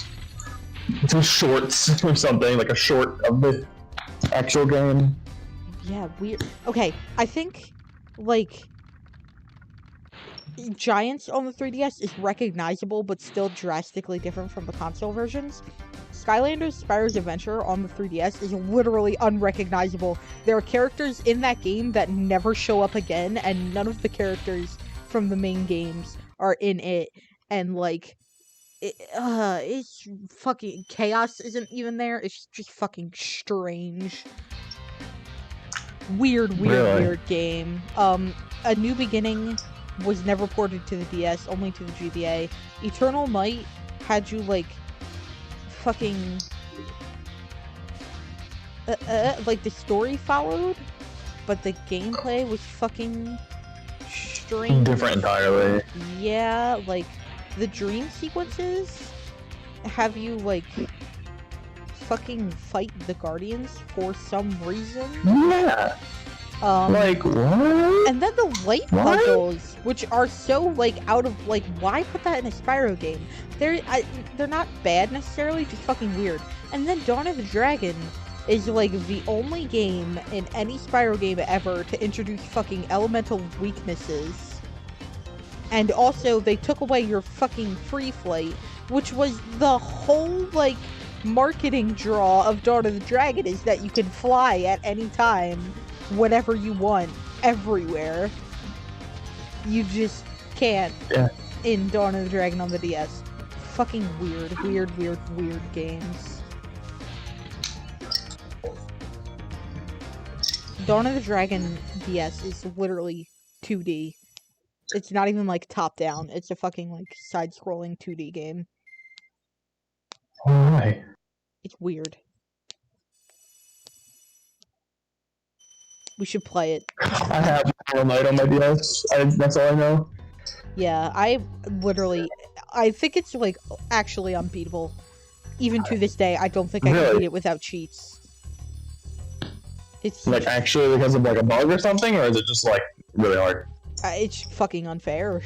two shorts or something, like a short of the actual game. Yeah, weird. Okay, I think, like, Giants on the 3DS is recognizable, but still drastically different from the console versions. Skylanders Spyro's Adventure on the 3DS is literally unrecognizable. There are characters in that game that never show up again, and none of the characters from the main games are in it. And, like, it's fucking... Chaos isn't even there. It's just fucking strange. Weird game. A New Beginning was never ported to the DS, only to the GBA. Eternal Night had you, like, fucking... like, the story followed, but the gameplay was fucking strange. Different entirely. Yeah, like, the dream sequences have you, like, fucking fight the Guardians for some reason. Yeah. Like, what? And then the light puzzles, which are so, like, out of, like, why put that in a Spyro game? They're not bad necessarily, just fucking weird. And then Dawn of the Dragon is, like, the only game in any Spyro game ever to introduce fucking elemental weaknesses. And also, they took away your fucking free flight, which was the whole, like, marketing draw of Dawn of the Dragon, is that you can fly at any time, whenever you want, everywhere. You just can't in Dawn of the Dragon on the DS. Fucking weird games. Dawn of the Dragon DS is literally 2D. It's not even, like, top-down. It's a fucking, like, side-scrolling 2D game. Why? It's weird. We should play it. I have Hollow Knight on my DS. That's all I know. Yeah, I think it's, like, actually unbeatable. Even to this day, I don't think I can beat it without cheats. It's like actually because of like a bug or something, or is it just like really hard? It's fucking unfair.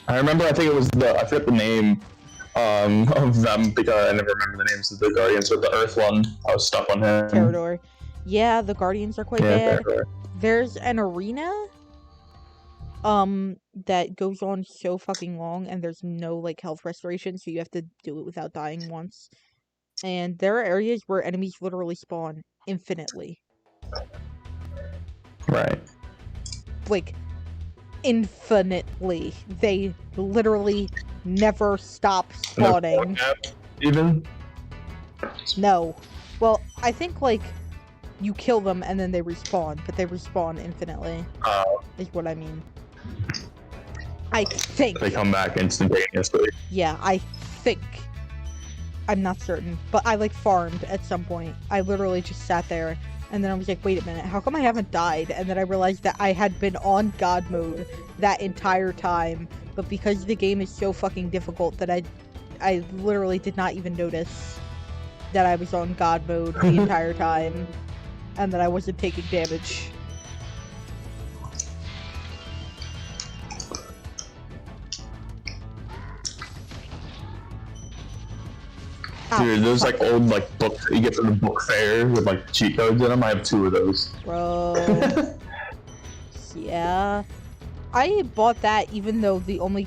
I remember, I think it was I forget the name of them because I never remember the names of the Guardians, but the Earth one, I was stuck on him. Terrador. Yeah, the Guardians are quite bad. Terrador. There's an arena that goes on so fucking long, and there's no, like, health restoration, so you have to do it without dying once. And there are areas where enemies literally spawn infinitely. Right. Like, infinitely. They literally never stop spawning. Even? No. Well, I think, like, you kill them and then they respawn, but they respawn infinitely. Is what I mean. I think. They come back instantaneously. Yeah, I think. I'm not certain, but I like farmed at some point. I literally just sat there, and then I was like, wait a minute, how come I haven't died? And then I realized that I had been on God mode that entire time, but because the game is so fucking difficult that I literally did not even notice that I was on God mode the entire time, and that I wasn't taking damage. Dude, those like old like books that you get from the book fair with like cheat codes in them. I have 2 of those. Bro. Yeah. I bought that even though the only